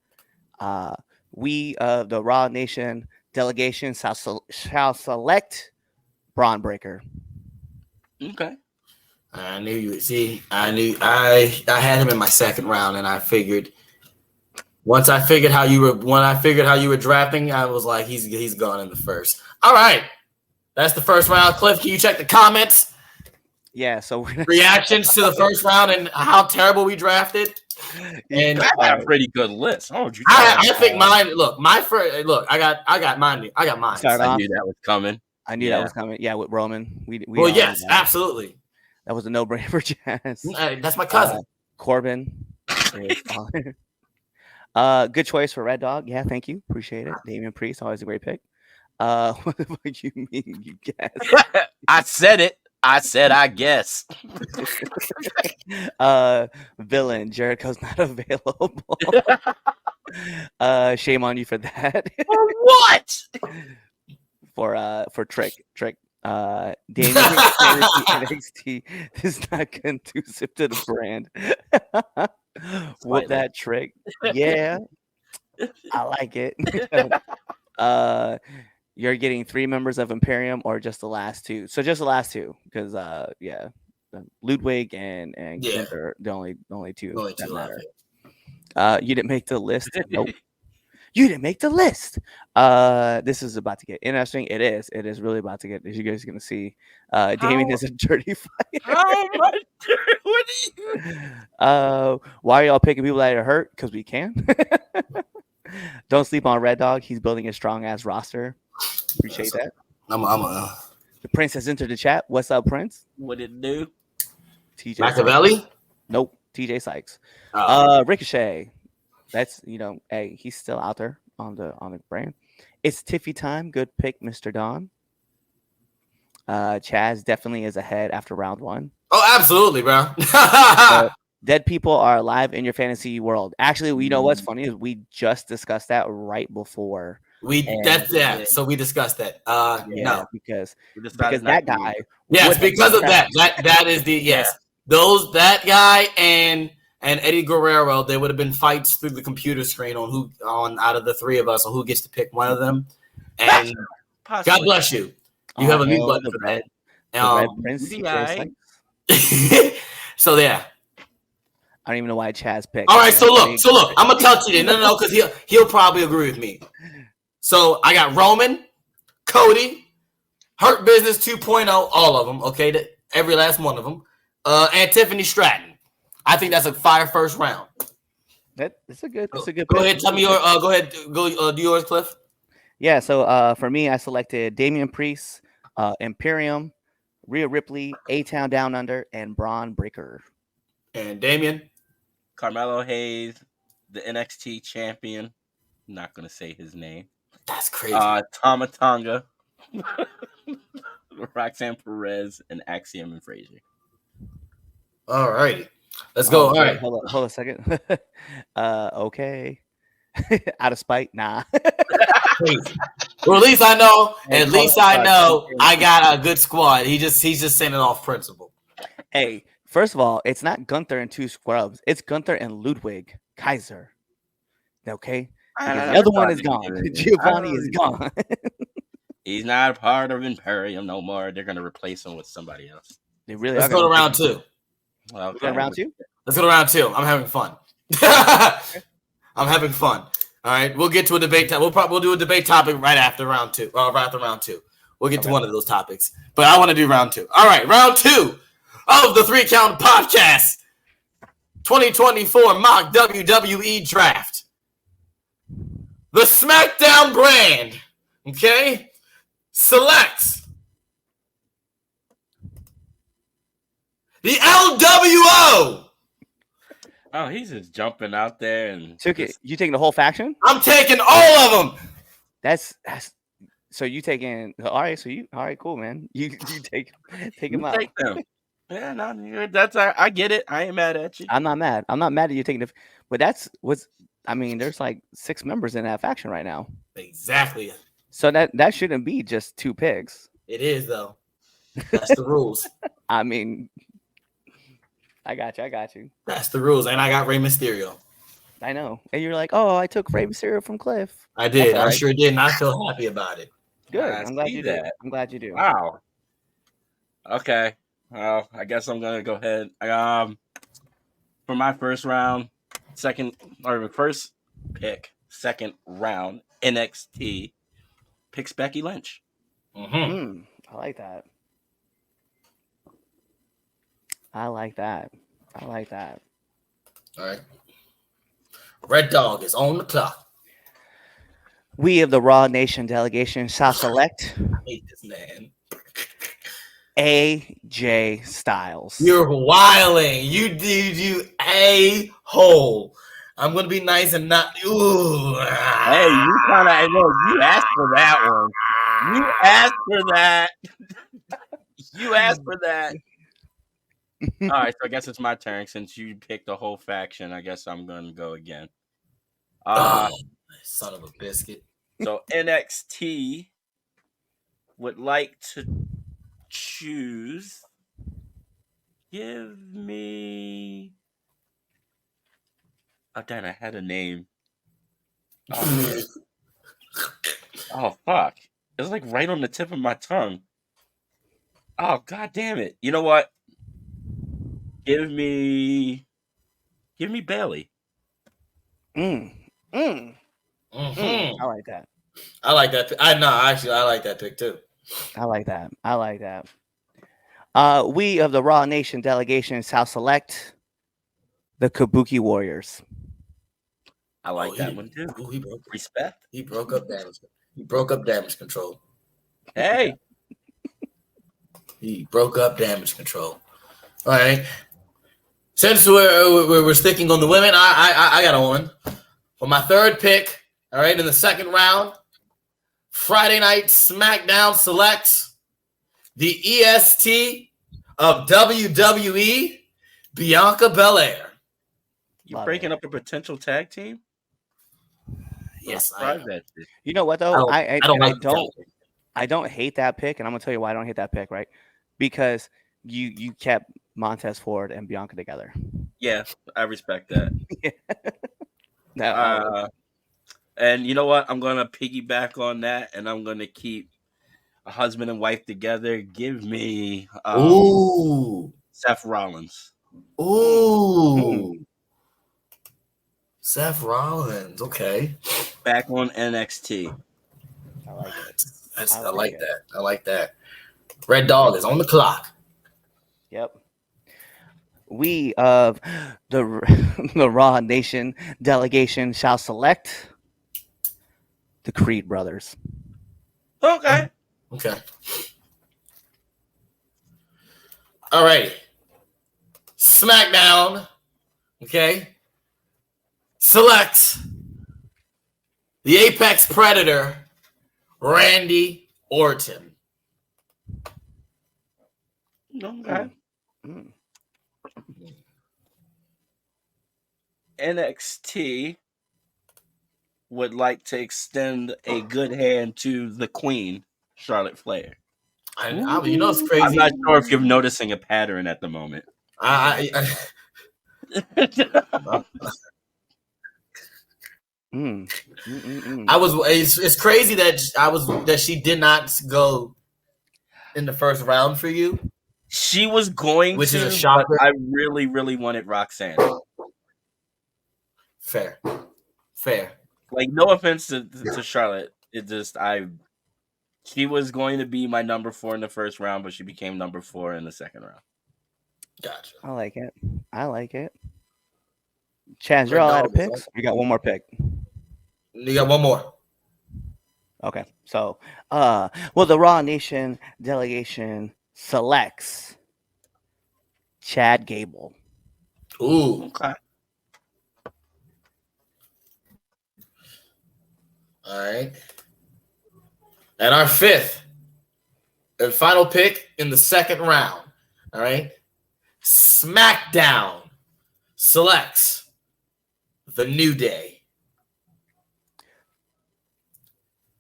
D: the Raw Nation delegation shall select Braun Breaker.
E: Okay.
B: I knew you. See, I had him in my second round, and I figured once I figured how you were drafting, I was like, he's gone in the first. All right, that's the first round. Cliff, can you check the comments?
D: Yeah, so
B: Reactions to the first round and how terrible we drafted. And
E: I got a pretty good list. Oh,
B: I think mine. Look, my first. Look, I got mine. I got mine.
D: Start
E: I
D: off.
E: knew that was coming.
D: I knew that was coming. Yeah, with Roman. We
B: Well, yes, absolutely.
D: That was a no-brainer for Chaz.
B: That's my cousin.
D: Corbin. Good choice for Red Dog. Yeah, thank you. Appreciate it. Damian Priest, always a great pick. What the fuck you mean, you guess?
E: I said it. I said, I guess.
D: Villain, Jericho's not available. Shame on you for that.
E: What?
D: For Trick. Damien NXT is not conducive to the brand. What that Trick? Yeah, I like it. You're getting 3 members of Imperium or just the last 2? So just the last 2, because Ludwig and Gunther, the only 2 that matter. You didn't make the list. Nope. You didn't make the list. This is about to get interesting. It is really about to get, as you guys are gonna see. Damien is a dirty fighter.
E: How much? What are you?
D: Why are y'all picking people that are hurt? Because we can. Don't sleep on Red Dog. He's building a strong ass roster. Appreciate that. The Prince has entered the chat. What's up, Prince?
E: What it do?
D: TJ
B: Machiavelli?
D: Nope. TJ Sykes. Ricochet. That's hey, he's still out there on the brand. It's Tiffy time. Good pick, Mr. Don. Chaz definitely is ahead after round 1.
B: Oh, absolutely, bro.
D: Dead people are alive in your fantasy world. Actually, you know what's funny is we just discussed that right before.
B: So we discussed that. No,
D: because that guy.
B: Yes, because of that. That is the yes. Yeah. That guy and Eddie Guerrero, there would have been fights through the computer screen on out of the 3 of us on who gets to pick one of them. And God bless you. You have a mute button for that. So yeah.
D: I don't even know why Chaz picked.
B: All right, so look, I'm gonna tell you no, because he'll probably agree with me. So I got Roman, Cody, Hurt Business 2.0, all of them. Okay, every last one of them, and Tiffany Stratton. I think that's a fire first round.
D: That's a good.
B: Go ahead, tell me your. Go ahead, do yours, Cliff.
D: Yeah. So for me, I selected Damian Priest, Imperium, Rhea Ripley, A-Town Down Under, and Braun Breaker.
B: And Damien.
E: Carmelo Hayes, the NXT champion. I'm not gonna say his name.
B: That's crazy.
E: Tama Tonga, Roxanne Perez, and Axiom and Frazier.
B: All righty. Let's go. All right.
D: Hold on a second. Okay. Out of spite? Nah.
B: Well, at least I know. At least I know I got a good squad. He's just saying it off principle.
D: Hey, first of all, it's not Gunther and two scrubs. It's Gunther and Ludwig Kaiser. Okay? Because the other one is gone. Giovanni is gone.
E: He's not a part of Imperium no more. They're going to replace him with somebody else.
D: They really
B: Let's go to round two.
E: Okay.
D: Go to round two?
B: Let's go to round two. I'm having fun. I'm having fun. All right. We'll get to a debate. We'll do a debate topic right after round two. We'll get to one of those topics. But I want to do round two. All right. Round two of the 3 Count Podcast 2024 mock WWE draft. The SmackDown brand, okay, selects the LWO.
E: Oh, he's just jumping out there and
D: You taking the whole faction?
B: I'm taking all of them.
D: That's so you taking all right, cool, man. You take them out.
E: Take them. Yeah, no, that's I get it. I ain't mad at you.
D: I'm not mad. I'm not mad at you taking but there's like 6 members in that faction right now.
B: Exactly.
D: So that shouldn't be just 2 picks.
B: It is though. That's the rules.
D: I mean, I got you.
B: That's the rules. And I got Rey Mysterio.
D: I know. And you're like, oh, I took Rey Mysterio from Cliff.
B: I did. I
D: right.
B: sure did. And I feel happy about it.
D: Good.
E: I
D: I'm glad
E: see
D: you
E: that.
D: do. I'm glad you do.
E: Wow. Okay. Well, I guess I'm gonna go ahead. For my first pick, second round, NXT picks Becky Lynch.
B: Mm-hmm.
D: I like that. I like that.
B: All right. Red Dog is on the clock.
D: We of the Raw Nation delegation shall select
B: I hate this man.
D: AJ Styles.
B: You're wilding. You a-hole. I'm gonna be nice and not. Ooh.
E: Hey, you kind of you asked for that one. You asked for that. All right, so I guess it's my turn since you picked the whole faction. I guess I'm gonna go again.
B: Son of a biscuit.
E: So NXT would like to choose. Give me. Oh, damn, I had a name. Oh, fuck. It was like right on the tip of my tongue. Oh, god damn it. You know what? Give me Bailey.
B: Mm-hmm.
D: I like that.
B: I like that. I like that pick too.
D: I like that. We of the Raw Nation delegation shall select the Kabuki Warriors.
E: I like that one too. Respect.
B: He broke up damage. He broke up damage control.
E: Hey.
B: He broke up damage control. All right. Since we're sticking on the women, I got a woman. For my third pick, all right, in the second round, Friday Night SmackDown selects the EST of WWE, Bianca Belair.
E: You breaking up a potential tag team?
B: Yes,
D: You know what though? I don't hate that pick, and I'm gonna tell you why I don't hate that pick, right? Because you kept Montez Ford and Bianca together.
E: Yeah, I respect that.
D: No,
E: and you know what? I'm gonna piggyback on that, and I'm gonna keep a husband and wife together. Give me Seth Rollins.
B: Ooh. Seth Rollins. Okay.
E: Back on NXT.
D: I like it.
B: I like that. Red Dog is on the clock.
D: Yep. We of the Raw Nation delegation shall select the Creed brothers.
E: Okay.
B: All right. SmackDown. Okay. Select the Apex Predator, Randy Orton.
E: Okay.
D: Mm.
E: NXT would like to extend a good hand to the Queen, Charlotte Flair.
B: You know, it's crazy.
E: I'm not sure if you're noticing a pattern at the moment.
B: It's crazy that she did not go in the first round for you.
E: She was going
B: which
E: to,
B: is a shocker.
E: but I really, really wanted Roxanne.
B: Fair.
E: Like, no offense to Charlotte, she was going to be my number 4 in the first round, but she became number 4 in the second round.
B: Gotcha.
D: I like it. Chaz, you're all out of picks. You got one more pick.
B: You got one more.
D: Okay, so the Raw Nation delegation selects Chad Gable.
B: Ooh.
E: Okay.
B: All right. And our 5th and final pick in the second round. All right. SmackDown selects the New Day.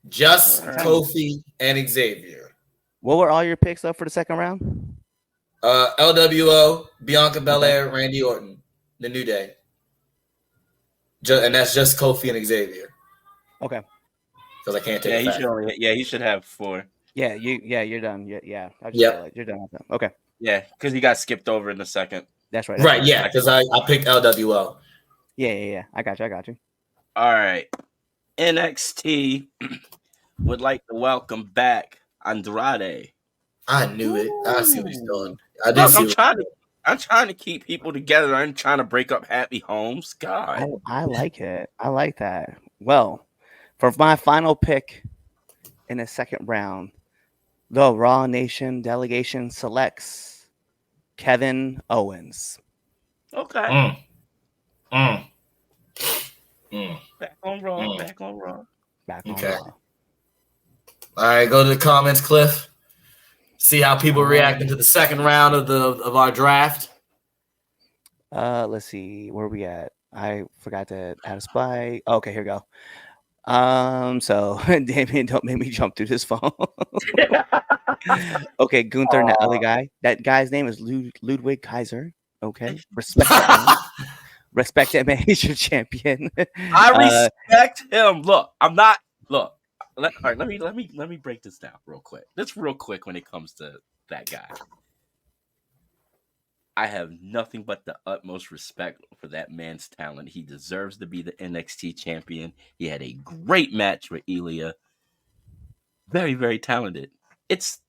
B: Just Kofi and Xavier.
D: What were all your picks up for the second round?
B: LWO, Bianca Belair, Randy Orton, the New Day. And that's just Kofi and Xavier.
D: Okay.
B: Because I can't take
E: he should have 4.
D: You're done. Yeah. You're done with that. Okay.
E: Yeah, because he got skipped over in the second.
D: That's right.
B: Right, yeah, because I picked LWO.
D: Yeah. I got you.
E: All right. NXT would like to welcome back Andrade.
B: I knew it. I see what he's doing.
E: I'm trying to keep people together. I'm trying to break up happy homes. God.
D: I like it. I like that. Well, for my final pick in the second round, the Raw Nation delegation selects Kevin Owens.
E: Okay. Back on Raw. Back on Raw.
B: Raw. All right, go to the comments, Cliff. See how people reacting to the second round of our draft.
D: Let's see, where are we at? I forgot to add a spy. Okay, here we go. So Damien, don't make me jump through this phone. Okay, Gunther, the other guy. That guy's name is Ludwig Kaiser. Okay, respect him. Respect him, man. He's your champion.
E: I respect him. Look, I'm not. Look, all right. Let me break this down real quick. Just real quick when it comes to that guy. I have nothing but the utmost respect for that man's talent. He deserves to be the NXT champion. He had a great match with Ilya. Very, very talented. It's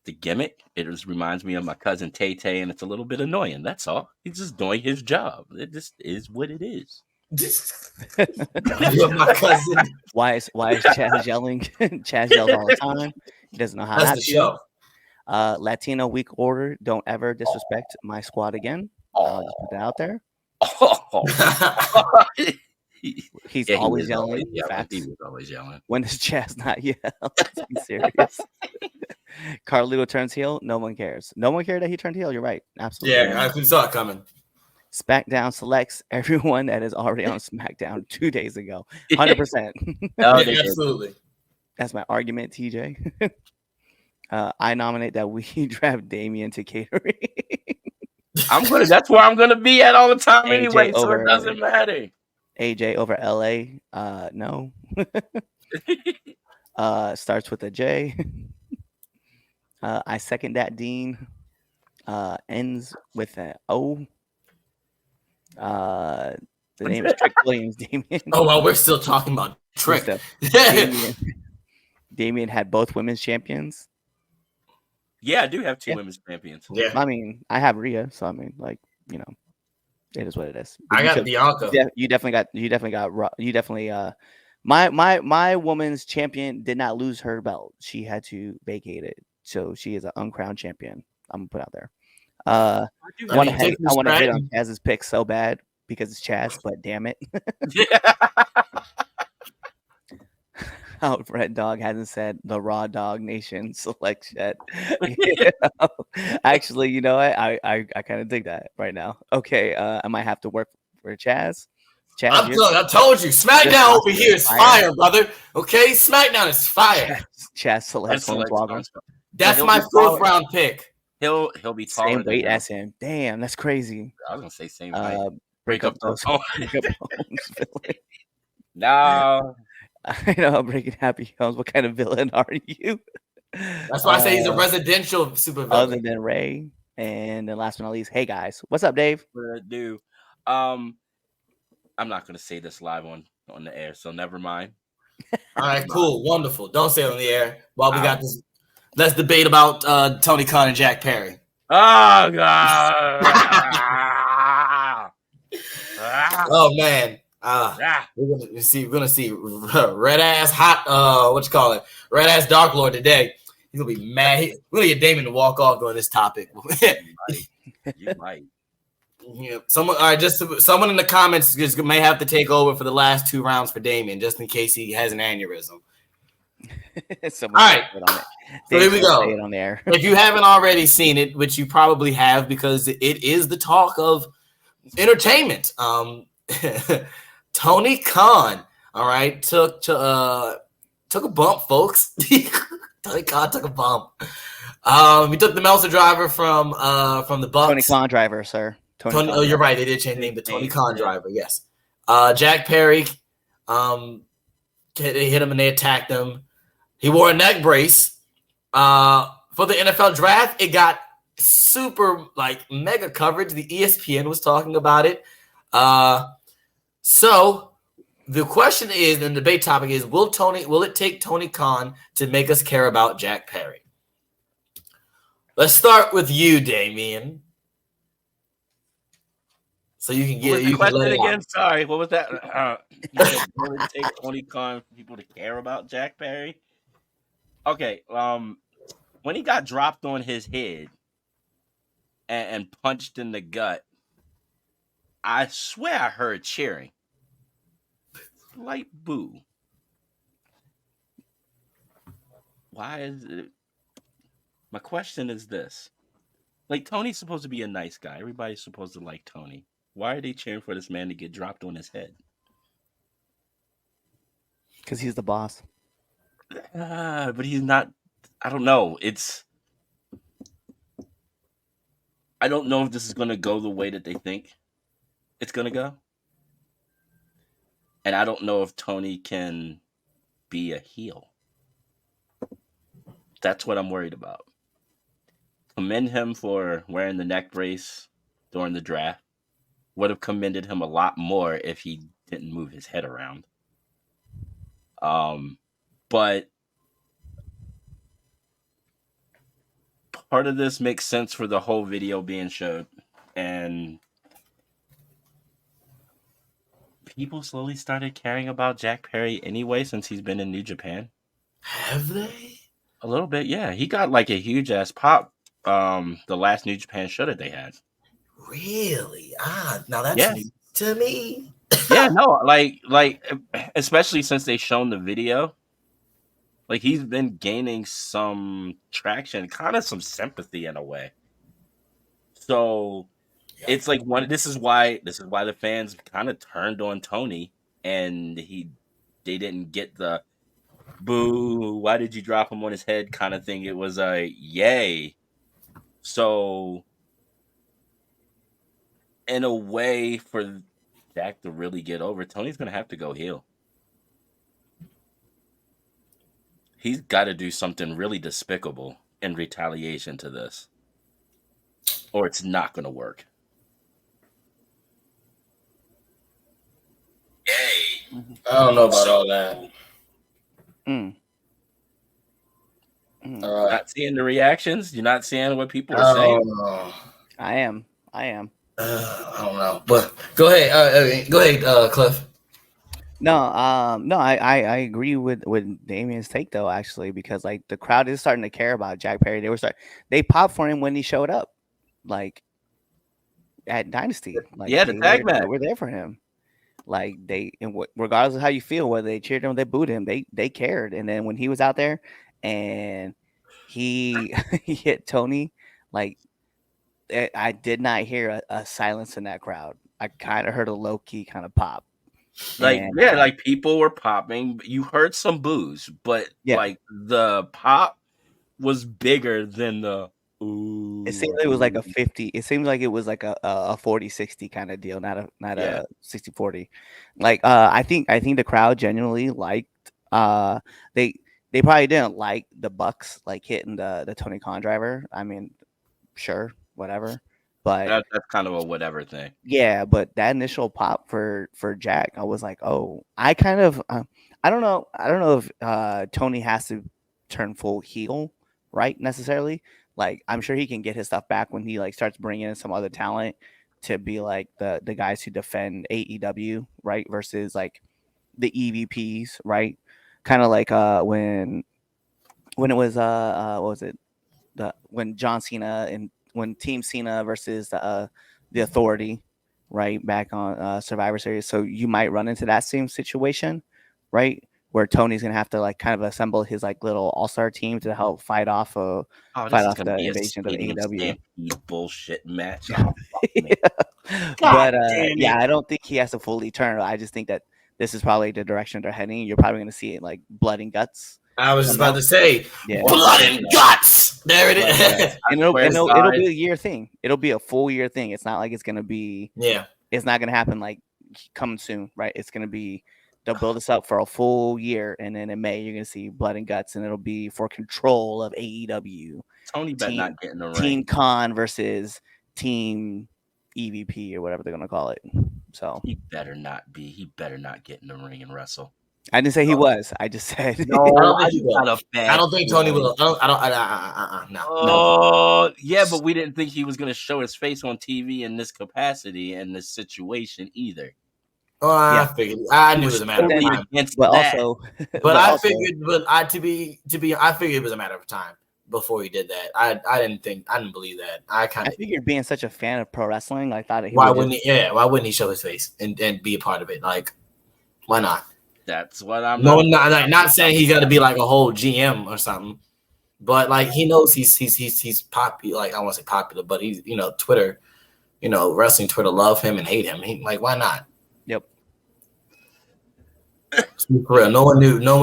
E: the gimmick. It just reminds me of my cousin Tay Tay, and it's a little bit annoying. That's all. He's just doing his job. It just is what it is.
B: You're my cousin.
D: Why is Chaz yelling? Chaz yells all the time. He doesn't know how
B: That's
D: not
B: the
D: to.
B: show.
D: Latino week order. Don't ever disrespect my squad again. I'll just put that out there. He's always yelling.
E: He was always yelling.
D: When does Chaz not yell? Let's be serious. Carlito turns heel. No one cares. No one cared that he turned heel. You're right. Absolutely.
B: Yeah, I saw it coming.
D: SmackDown selects everyone that is already on SmackDown 2 days ago. 100%.
B: Absolutely.
D: That's my argument, TJ. I nominate that we draft Damien to catering.
E: That's where I'm gonna be at all the time
D: AJ
E: anyway, so it doesn't matter.
D: AJ over LA. No. Starts with a J. I second that, Dean. Ends with an O. The name is Trick Williams, Damien.
B: Oh, well, we're still talking about Trick.
D: Damien had both women's champions.
E: Yeah, I do have 2 women's champions.
B: Yeah.
D: I mean, I have Rhea, so I mean, like, you know, it is what it is.
B: I got Bianca.
D: You definitely got my woman's champion did not lose her belt. She had to vacate it. So she is an uncrowned champion. I'm gonna put out there. I want to hit on Chaz's pick so bad because it's Chaz, but damn it. out Red Dog hasn't said the Raw Dog Nation select yet. You know? Actually, you know what? I kind of dig that right now. Okay, I might have to work for Chaz. Chaz,
B: I told you, SmackDown over here is fire, brother. Okay, SmackDown is fire.
D: Chaz selects Hornswoggle.
B: That's my fourth round pick.
E: He'll be taller.
D: Same weight as him. Damn, that's crazy.
E: I was gonna say same height.
D: Break up those bones.
E: No.
D: I know, breaking happy homes. What kind of villain are you?
B: That's why I say he's a residential super villain.
D: Other than Ray. And then last but not least, hey guys, what's up, Dave?
E: What do? I'm not gonna say this live on the air, so never mind.
B: All right, cool, wonderful. Don't say it on the air. While we got this, let's debate about Tony Khan and Jack Perry.
E: Oh god.
B: Oh man. We're gonna see red ass hot red ass Dark Lord today. He's gonna be mad. We're gonna get Damien to walk off on this topic.
E: You might.
B: Yeah, someone in the comments just may have to take over for the last 2 rounds for Damien, just in case he has an aneurysm. All right, so here we go.
D: On the air.
B: If you haven't already seen it, which you probably have, because it is the talk of entertainment. Tony Khan, all right, took a bump, folks. Tony Khan took a bump. He took the Meltzer driver from the Bucks.
D: Tony Khan driver, sir.
B: Tony, oh, you're right. They did change the name to Tony Khan driver. Yes. Jack Perry, they hit him and they attacked him. He wore a neck brace. For the NFL draft, it got super mega coverage. The ESPN was talking about it. So the question is, and the debate topic is, will it take Tony Khan to make us care about Jack Perry? Let's start with you, Damien. So you can get
E: the question again. Sorry, what was that? Will it take Tony Khan for people to care about Jack Perry? Okay, when he got dropped on his head and punched in the gut, I swear I heard cheering. Light boo. Why is it? My question is this. Tony's supposed to be a nice guy. Everybody's supposed to like Tony. Why are they cheering for this man to get dropped on his head?
D: Because he's the boss.
E: But he's not. I don't know. I don't know if this is going to go the way that they think it's going to go. And I don't know if Tony can be a heel. That's what I'm worried about. Commend him for wearing the neck brace during the draft. Would have commended him a lot more if he didn't move his head around. But part of this makes sense for the whole video being showed. And people slowly started caring about Jack Perry anyway since he's been in New Japan.
B: Have they?
E: A little bit, yeah. He got a huge ass pop the last New Japan show that they had.
B: Really? Now that's new to me.
E: Yeah, no, especially since they shown the video. He's been gaining some traction, kind of some sympathy in a way. So it's this is why the fans kind of turned on Tony, and they didn't get the boo, why did you drop him on his head kind of thing. It was a yay. So in a way, for Jack to really get over, Tony's gonna have to go heel. He's got to do something really despicable in retaliation to this, or it's not going to work.
B: Yay! I don't know about all that.
E: Not seeing the reactions. You're not seeing what people are saying.
D: I am.
B: I don't know, but go ahead, Cliff.
D: No, I agree with Damien's take though, actually, because the crowd is starting to care about Jack Perry. They popped for him when he showed up, at Dynasty.
E: The tag match.
D: We're there for him. Like regardless of how you feel, whether they cheered him or they booed him, they cared. And then when he was out there and he he hit Tony, like I did not hear a silence in that crowd. I kind of heard a low key kind of pop.
E: Like
D: And,
E: like people were popping. You heard some boos, but like the pop was bigger than the. Ooh.
D: It seemed like it was like a 50. It seemed like it was like a 40-60 kind of deal, not a 60-40. Like I think the crowd genuinely liked they probably didn't like the Bucks like hitting the Tony Khan driver. I mean, sure, whatever. But
E: that's kind of a whatever thing.
D: Yeah, but that initial pop for Jack, I was like, oh, I kind of I don't know if Tony has to turn full heel, right? Necessarily. Like, I'm sure he can get his stuff back when he like starts bringing in some other talent to be like the guys who defend AEW, right? Versus like the EVPs, right? Kind of like when it was what was it? When John Cena and when Team Cena versus the Authority, right? Back on Survivor Series. So you might run into that same situation, right? Where Tony's gonna have to like kind of assemble his like little all-star team to help fight off the invasion of AEW
E: bullshit match.
D: But I don't think he has to fully turn. I just think that this is probably the direction they're heading. You're probably gonna see it like blood and guts.
B: I was just about to say, blood and guts. There it is.
D: And it'll be a year thing. It'll be a full year thing. It's not like it's gonna be.
B: Yeah.
D: It's not gonna happen like coming soon, right? It's gonna be. They'll build us up for a full year, and then in May you're gonna see blood and guts, and it'll be for control of AEW.
E: Tony better not get in the ring.
D: Team Khan versus Team EVP or whatever they're gonna call it. So
E: he better not be. He better not get in the ring and wrestle.
D: I didn't say he was. I just said
B: no. I don't think Tony will. No.
E: Oh, yeah, but we didn't think he was gonna show his face on TV in this capacity and this situation either.
B: Oh, I figured. I knew it was a matter of time. I figured it was a matter of time before he did that. I didn't believe that. I
D: figured being such a fan of pro wrestling, I thought
B: why wouldn't he show his face and be a part of it? Like, why not?
E: That's what I'm.
B: Not saying he's got to be like a whole GM or something, but like he knows he's popular. Like I want to say popular, but he's Twitter, wrestling Twitter love him and hate him. Like why not?
D: Yep.
B: For real, no one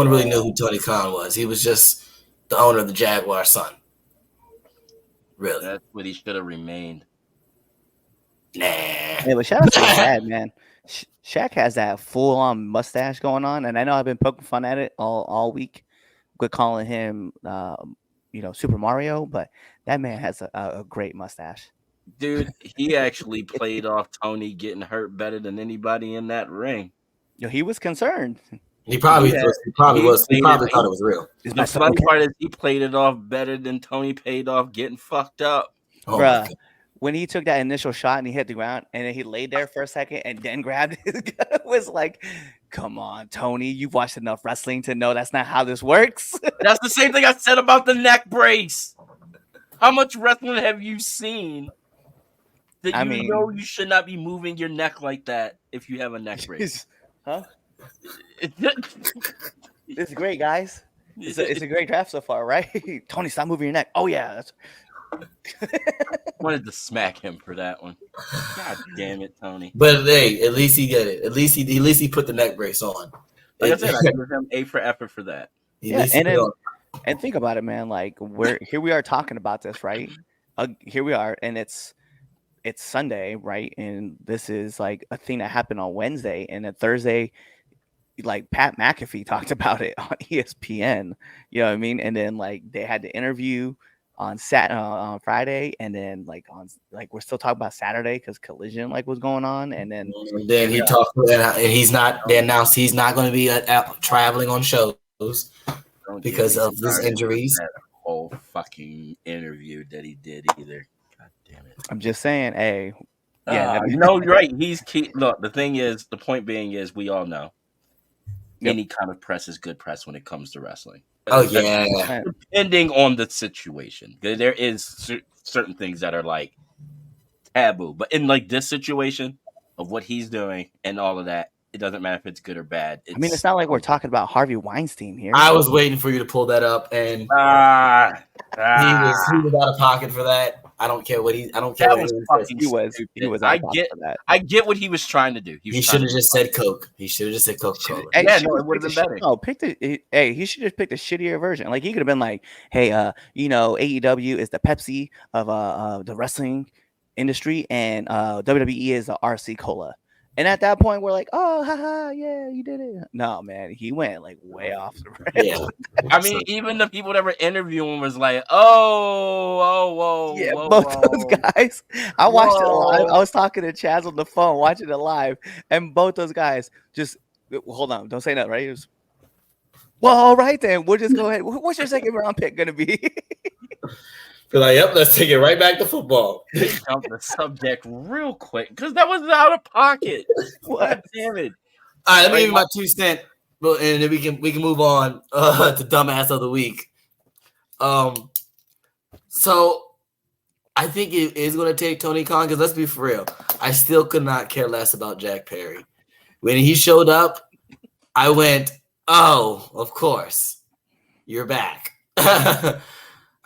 B: really knew who Tony Khan was. He was just the owner of the Jaguar son. Really,
E: that's what he should have remained.
B: Nah.
D: Yeah, but shout out to Shaq, man. Shaq has that full-on mustache going on, and I know I've been poking fun at it all week. We're calling him, Super Mario, but that man has a great mustache.
E: Dude, he actually played off Tony getting hurt better than anybody in that ring.
D: He was concerned.
B: He probably thought it was real.
E: The funny part is he played it off better than Tony paid off getting fucked up.
B: Oh,
D: bruh. When he took that initial shot and he hit the ground and then he laid there for a second and then grabbed his gun, it was like, come on, Tony, you've watched enough wrestling to know that's not how this works.
E: That's the same thing I said about the neck brace. How much wrestling have you seen that know you should not be moving your neck like that if you have a neck brace?
D: Huh? It's great, guys. It's a great draft so far, right? Tony, stop moving your neck. Oh, yeah.
E: Wanted to smack him for that one. God damn it, Tony.
B: But hey, at least he did it. At least he put the neck brace on.
E: Like I said, I give him A for effort for that.
D: Yeah, and think about it, man. Like here we are talking about this, right? Here we are, and it's Sunday, right? And this is like a thing that happened on Wednesday, and then Thursday, like Pat McAfee talked about it on ESPN. You know what I mean? And then like they had the interview on Friday, and then we're still talking about Saturday because Collision was going on, and then
B: he talked, and he's not. They announced he's not going to be out traveling on shows because of his injuries.
E: That whole fucking interview that he did either. God damn it!
D: I'm just saying, hey,
E: you're right. He's key. Look, the point being is, we all know any kind of press is good press when it comes to wrestling.
B: Oh yeah,
E: depending on the situation, there is certain things that are taboo, but in this situation of what he's doing and all of that, It doesn't matter if it's good or bad.
D: I mean, it's not like we're talking about Harvey Weinstein here.
B: I was waiting for you to pull that up, and he was out of pocket for that. I don't care what he. I don't care.
E: That
B: what
E: was
B: he
E: fucking
B: says.
D: He was. I
E: get what he was trying to do.
B: He should have just said Coke. He should have just said Coca-Cola.
E: Hey, yeah, no, it would have been better.
D: No, he should have picked a shittier version. Like he could have been like, "Hey, AEW is the Pepsi of the wrestling industry, and WWE is the RC Cola." And at that point, we're like, "Oh, haha, yeah, you did it." No, man, he went like way off the rails.
B: Yeah.
E: I mean, even the people that were interviewing was like, whoa,
D: yeah,
E: whoa,
D: both
E: whoa.
D: those guys. I watched it live. I was talking to Chaz on the phone, watching it live, and both those guys just hold on, don't say nothing, right? Just, well, all right then, we'll just go ahead. What's your second round pick gonna be?
B: Be like, yep, let's take it right back to football.
E: Jump the subject real quick because that was out of pocket. God damn it!
B: All right, let me give you my 2 cents, and then we can move on to dumbass of the week. So I think it is going to take Tony Khan because let's be for real, I still could not care less about Jack Perry. When he showed up, I went, "Oh, of course, you're back."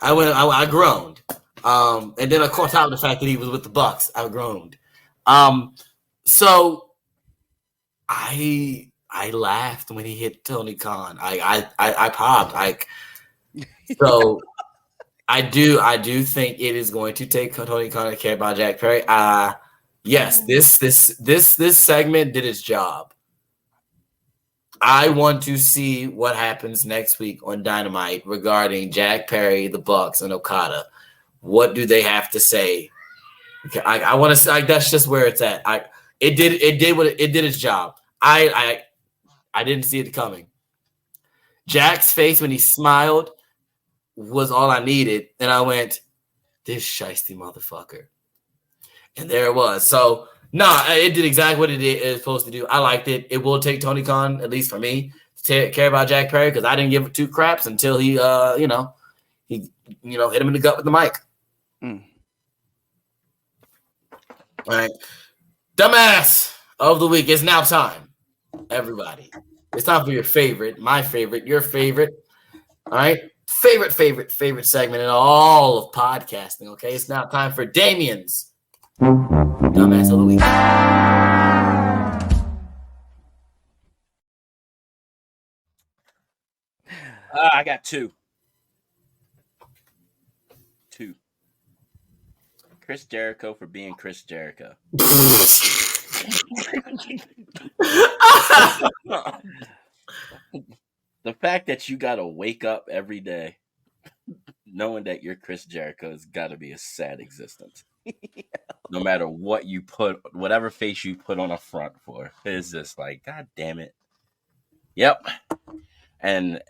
B: I groaned. And then of course, out of the fact that he was with the Bucks, I groaned. So I laughed when he hit Tony Khan. I popped. So I do think it is going to take Tony Khan to care about Jack Perry. Yes, this segment did its job. I want to see what happens next week on Dynamite regarding Jack Perry, the Bucks, and Okada. What do they have to say? I want to say that's just where it's at. It did its job. I didn't see it coming. Jack's face when he smiled was all I needed, and I went, "This shiesty motherfucker," and there it was. So. No, it did exactly what it is supposed to do. I liked it. It will take Tony Khan, at least for me, to care about Jack Perry because I didn't give 2 craps until he, hit him in the gut with the mic. All right, dumbass of the week. It's now time, everybody. It's time for your favorite, my favorite, your favorite. All right, favorite segment in all of podcasting. Okay, it's now time for Damien's dumbass of the week.
E: I got 2. Chris Jericho for being Chris Jericho. The fact that you got to wake up every day knowing that you're Chris Jericho has got to be a sad existence. No matter what you put, whatever face you put on a front for, it's just like, God damn it. Yep. And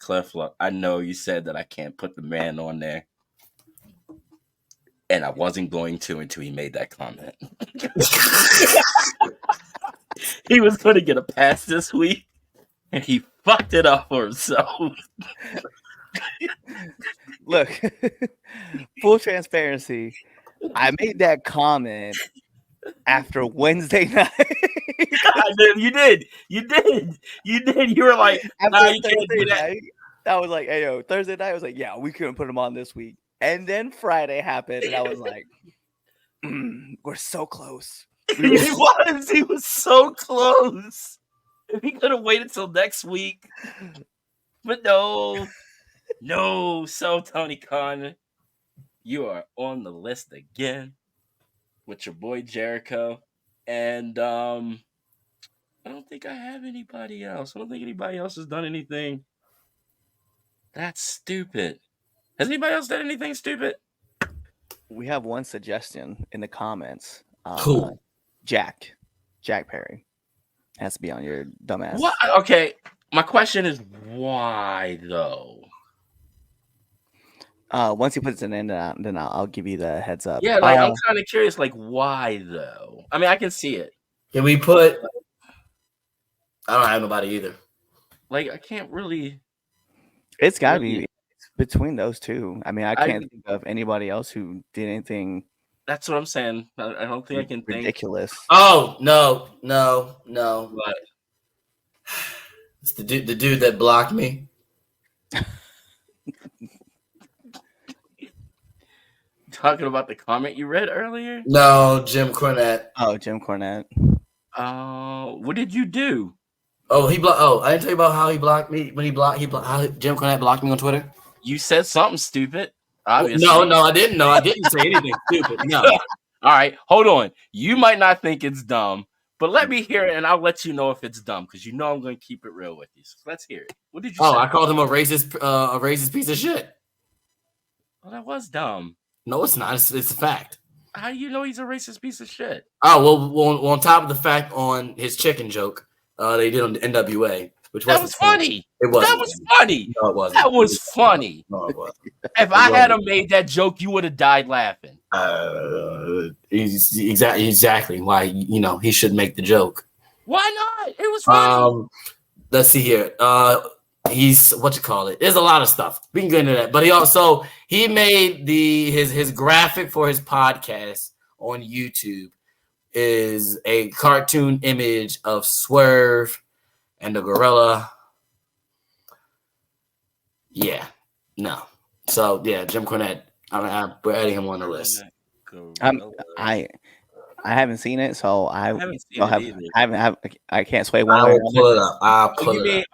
E: Cliff, look, I know you said that I can't put the man on there. And I wasn't going to until he made that comment. He was going to get a pass this week, and he fucked it up for himself.
D: Look, full transparency. I made that comment after Wednesday night.
E: You did. You were like, nah, you can't do that.
D: Night, I was like, hey, yo, Thursday night, I was like, yeah, we couldn't put him on this week. And then Friday happened, and I was like, we're so close.
E: He was so close. If he could have waited till next week. But no. So Tony Khan, you are on the list again with your boy Jericho. And I don't think I have anybody else. I don't think anybody else has done anything that's stupid. Has anybody else done anything stupid?
D: We have one suggestion in the comments.
B: Cool.
D: Jack Perry has to be on your dumbass.
E: What? Okay, my question is why though?
D: Once he puts an end, then I'll give you the heads up.
E: Yeah, like I'm kind of curious, like why though? I mean, I can see it.
B: Can we put? I don't have nobody either.
E: Like I can't really.
D: It's got to be between those two. I mean, I can't think of anybody else who did anything
E: That's what I'm saying. I don't think I can think.
D: Ridiculous.
B: Oh no.
E: But
B: It's the dude that blocked me.
E: talking about the comment you read earlier.
B: No, Jim Cornette.
D: Oh, Jim Cornette.
E: What did you do?
B: Oh, he blocked. Oh, I didn't tell you about how he blocked me when he blocked. How Jim Cornette blocked me on Twitter.
E: You said something stupid. Obviously.
B: No, I didn't. No, I didn't say anything stupid. No.
E: All right, hold on. You might not think it's dumb, but let me hear it, and I'll let you know if it's dumb because you know I'm going to keep it real with you. So let's hear it. What did you say?
B: I called him a racist piece of shit.
E: Well, that was dumb.
B: No, it's not. It's a fact.
E: How do you know he's a racist piece of shit?
B: Oh, well, on top of the fact on his chicken joke, they did on the NWA, which
E: was funny.
B: It was.
E: That was funny.
B: No, it wasn't.
E: That was funny.
B: No, it wasn't.
E: If I had made that joke, you would have died laughing.
B: Exactly why he should make the joke.
E: Why not? It was funny.
B: Let's see here. He's There's a lot of stuff. We can get into that. But he made his graphic for his podcast on YouTube is a cartoon image of Swerve and the gorilla. Yeah. No. So yeah, Jim Cornette. We're adding him on the list.
D: I haven't seen it, so I can't sway one
B: way.
D: I'll
B: pull it up.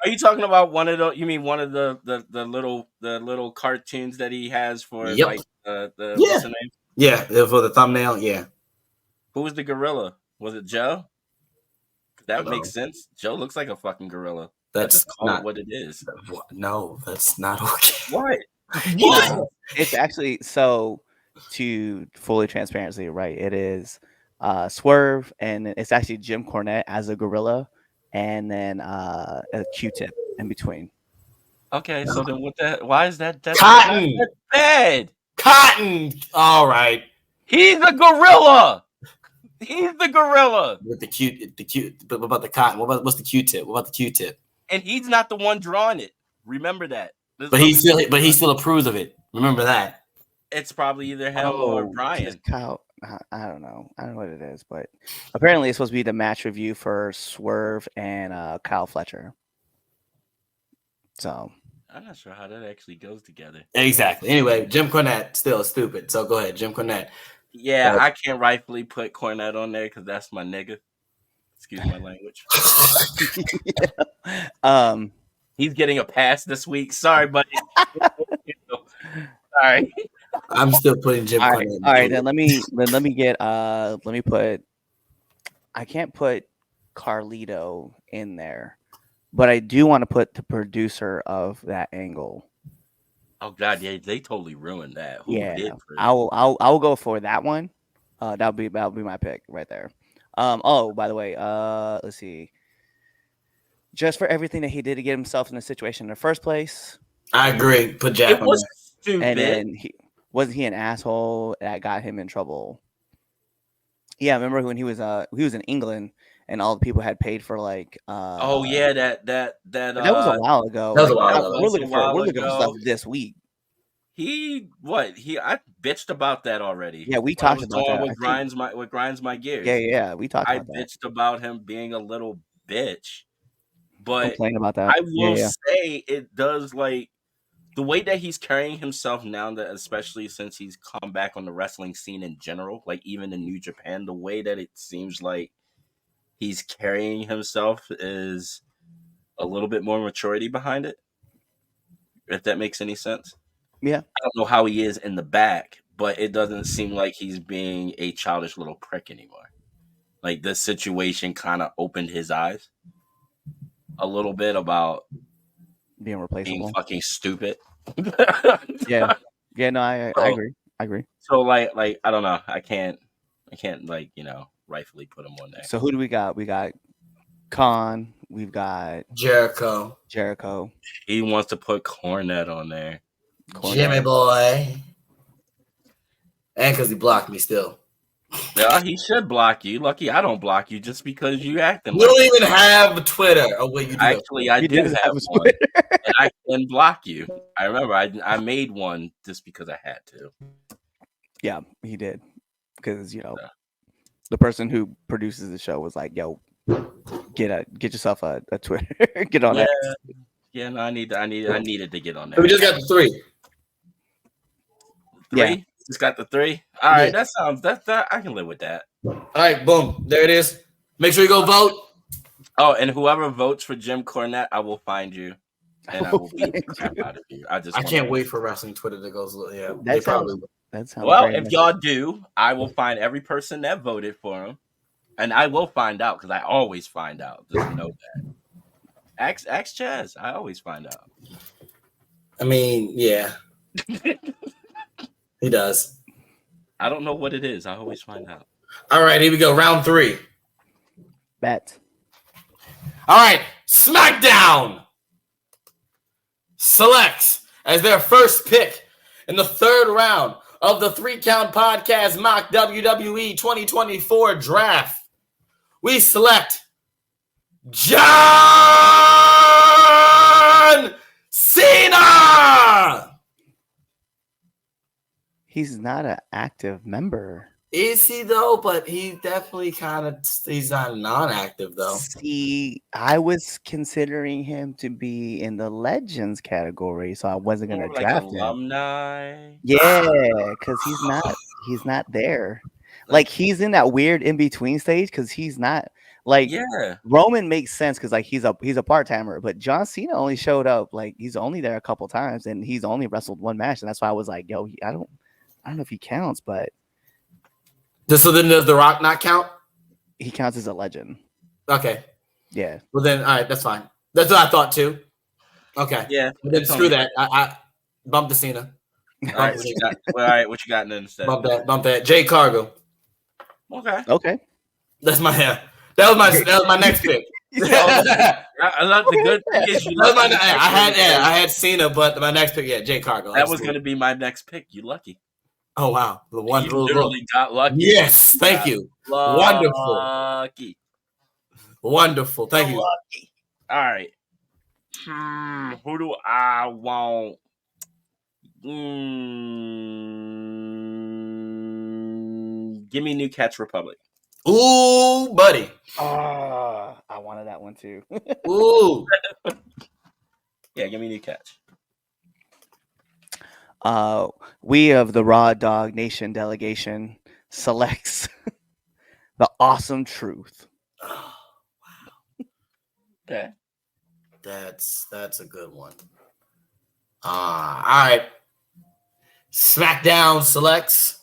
E: Are you talking about one of the? You mean one of the little cartoons that he has for like the what's the name?
B: Yeah, for the thumbnail. Yeah.
E: Who was the gorilla? Was it Joe? That makes sense. Joe looks like a fucking gorilla.
B: That's not
E: what it is.
B: No, that's not okay.
E: What?
D: It's actually so. To fully transparency, right? It is Swerve, and it's actually Jim Cornette as a gorilla, and then a Q-tip in between.
E: Okay, so then why is that
B: Cotton?
E: That's bad.
B: Cotton. All right.
E: He's a gorilla. He's the gorilla.
B: With the Q. But what about the cotton? What's the Q-tip? What about the Q-tip?
E: And he's not the one drawing it. Remember that.
B: But he still approves of it. Remember that.
E: It's probably either him or Brian.
D: Kyle, I don't know. I don't know what it is, but apparently it's supposed to be the match review for Swerve and Kyle Fletcher. So
E: I'm not sure how that actually goes together.
B: Exactly. Anyway, Jim Cornette still stupid. So go ahead, Jim Cornette.
E: Yeah, I can't rightfully put Cornette on there because that's my nigga. Excuse my language. He's getting a pass this week. Sorry, buddy. Sorry.
B: I'm still putting Jim Cornette.
D: All right, then let me put. I can't put Carlito in there, but I do want to put the producer of that angle.
E: Oh God, yeah, they totally ruined that. Who did
D: I'll go for that one. That'll be my pick right there. Oh, by the way, let's see. Just for everything that he did to get himself in the situation in the first place.
B: I agree. Put Jack on
E: was stupid.
D: And then wasn't he an asshole that got him in trouble? Yeah, remember when he was in England and all the people had paid for like
E: that
D: was a while ago.
B: That was a while ago.
D: We're looking for stuff this week.
E: I bitched about that already.
D: Yeah, we talked about that.
E: What grinds my gears.
D: Yeah, we talked about that.
E: I bitched about him being a little bitch. But
D: complain about that.
E: I will say it does, like, the way that he's carrying himself now, that especially since he's come back on the wrestling scene in general, like even in New Japan, the way that it seems like he's carrying himself is a little bit more maturity behind it. If that makes any sense.
D: Yeah.
E: I don't know how he is in the back, but it doesn't seem like he's being a childish little prick anymore. Like, this situation kind of opened his eyes a little bit about
D: being replaceable,
E: being fucking stupid.
D: Yeah, no, I agree.
E: So like I don't know, I can't like, rightfully put him on there.
D: So who do we got? We got Khan. We've got
B: Jericho.
E: He wants to put Cornette on there.
B: Jimmy boy, and because he blocked me still.
E: Yeah, he should block you. Lucky I don't block you just because you acting.
B: You don't even have Twitter. Oh wait, you do.
E: Actually, I do have one, and I can block you. I remember I made one just because I had to.
D: Yeah, he did. because the person who produces the show was like, "Yo, get yourself a Twitter, get on
E: Yeah.
D: X."
E: Yeah, no, I needed to get on
B: We
E: there.
B: just got the 3.
E: 3?
D: Yeah.
E: Just got the 3. All right, that sounds that I can live with that.
B: All right, boom. There it is. Make sure you go vote.
E: Oh, and whoever votes for Jim Cornette, I will find you, and I will beat the crap out of you.
B: I can't wait for wrestling Twitter to go. Yeah,
D: That sounds
E: Well,
D: very
E: if
D: nice.
E: y'all do, I will find every person that voted for him, and I will find out because I always find out. Just know that. Ask Chaz. I always find out.
B: I mean, yeah, he does.
E: I don't know what it is. I always find out.
B: All right, here we go. Round 3.
D: Bet.
B: All right, SmackDown selects as their first pick in the 3rd round of the 3 Count Podcast Mock WWE 2024 Draft. We select John Cena.
D: He's not an active member.
B: Is he though? But he definitely he's not non-active though.
D: See, I was considering him to be in the Legends category, so I wasn't gonna
E: More like
D: draft him.
E: alumni.
D: Yeah, because he's not there. Like he's in that weird in between stage because he's not like
E: Yeah.
D: Roman makes sense because like he's a part-timer, but John Cena only showed up like he's only there a couple times and he's only wrestled 1 match, and that's why I was like, yo, I don't know if he counts, but
B: So then does The Rock not count?
D: he counts as a legend.
B: Okay.
D: Yeah.
B: Well then, all right, that's fine. That's what I thought too. Okay.
E: Yeah.
B: But then screw that. I bump the Cena.
E: All right, what you got? All right, what you got then instead?
B: Bump that. Jay Cargo.
E: Okay.
D: Okay.
B: That's my that was my next pick.
E: I love the good thing is you
B: That was
E: lucky.
B: I had Cena, but my next pick, Jay Cargo.
E: That was going to be my next pick. You lucky.
B: Oh wow, the one.
E: You literally got lucky.
B: Yes, thank you. Wonderful.
E: Lucky.
B: Wonderful. Thank you.
E: Lucky. All right. Who do I want? Give me New Catch Republic.
B: Ooh, buddy.
D: I wanted that one too.
B: Ooh.
E: Yeah, give me New Catch.
D: We of the Raw Dog Nation delegation selects the Awesome Truth.
B: Oh,
E: Okay.
B: that's a good one. All right. SmackDown selects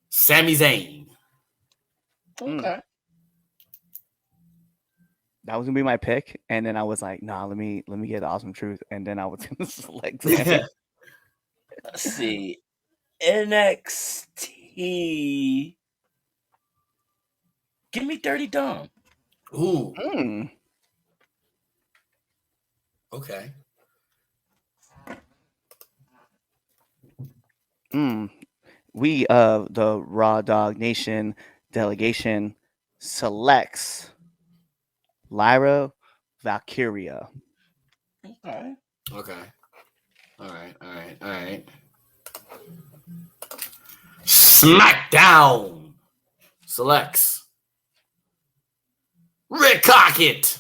B: Sami Zayn.
E: Okay.
D: That was gonna be my pick, and then I was like, "Nah, let me get the Awesome Truth," and then I was gonna select. Sami.
E: Let's see. NXT. Give me Dirty Dom.
B: Ooh.
D: Hmm.
B: Okay.
D: We of the Raw Dog Nation delegation selects Lyra Valkyria.
E: Okay.
B: Okay. All right. SmackDown selects Rick Crockett.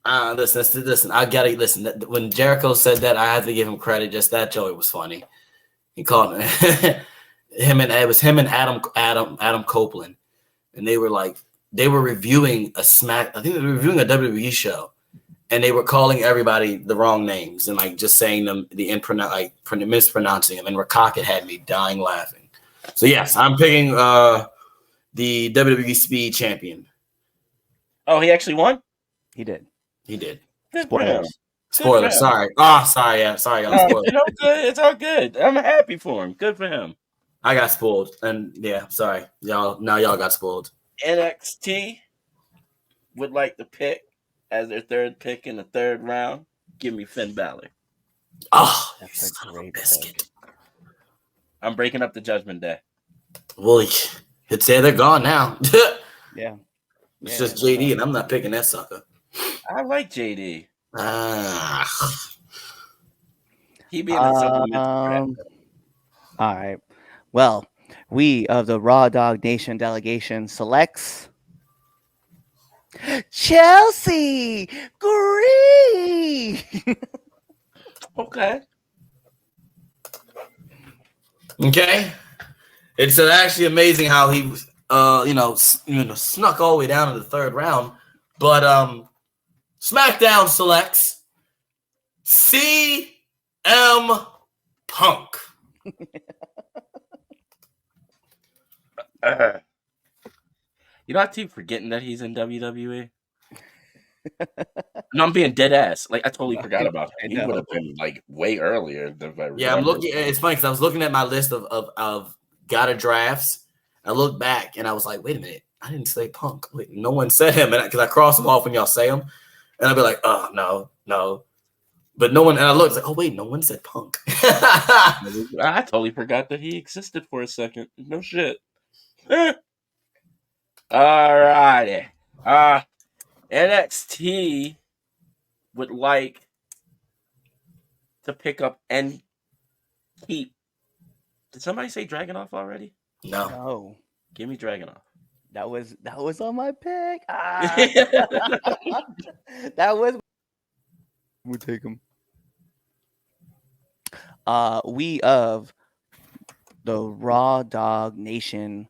B: Listen. I gotta listen. When Jericho said that, I had to give him credit. Just that joke was funny. He called it him and Adam Copeland, and they were reviewing a I think they were reviewing a WWE show, and they were calling everybody the wrong names and like just saying them mispronouncing them. And Rick Crockett had me dying laughing. So yes, I'm picking the WWE Speed Champion.
E: Oh, he actually won?
D: He did.
E: Good
D: Spoilers.
B: Spoilers. Sorry. Oh, sorry. Yeah, sorry. I'm spoiled.
E: It's all good. It's all good. I'm happy for him. Good for him.
B: I got spoiled, and yeah, sorry, y'all. Now y'all got spoiled.
E: NXT would like to pick as their third pick in the 3rd round. Give me Finn Balor.
B: Oh,
D: That's a great
B: biscuit.
E: I'm breaking up the Judgment Day.
B: Well, it's they're gone now.
D: Yeah.
B: It's just JD, and I'm not picking that sucker.
E: I like JD.
B: Ah,
E: He be in a supplemental draft.
D: All right. Well, we of the Raw Dog Nation delegation selects Chelsea Green.
E: Okay.
B: Okay. It's actually amazing how he was, snuck all the way down to the third round. But SmackDown selects CM Punk.
E: You know, I keep forgetting that he's in WWE. No, I'm being dead ass. Like I totally forgot about him. He would have been like way earlier than I
B: Yeah, I'm looking. It's funny because I was looking at my list of gotta drafts. I looked back and I was like, wait a minute, I didn't say Punk. Wait, no one said him, and because I cross them off when y'all say them, and I'll be like, oh no, but no one. And I looked like, oh wait, no one said Punk.
E: I totally forgot that he existed for a second. No shit. Alrighty. NXT would like to pick up and keep. Did somebody say Dragunov already?
B: No.
D: No.
E: Give me Dragunov.
D: That was on my pick. That was. We'll take him. We of the Raw Dog Nation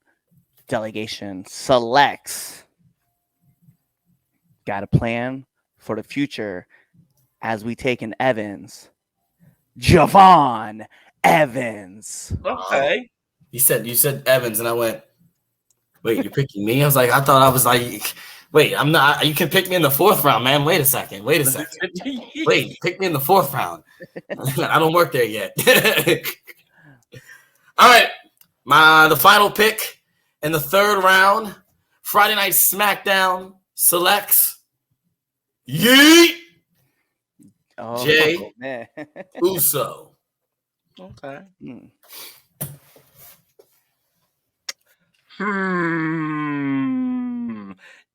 D: delegation selects. Got a plan for the future as we take in Evans. Javon Evans.
E: Okay.
B: You said Evans, and I went, wait, you're picking me? I was like, I thought I was like, wait, I'm not. You can pick me in the fourth round, man. Wait a second. Wait, pick me in the fourth round. I don't work there yet. All right, the final pick in the third round, Friday Night SmackDown selects Yeet Jay
D: man.
B: Uso.
E: Okay.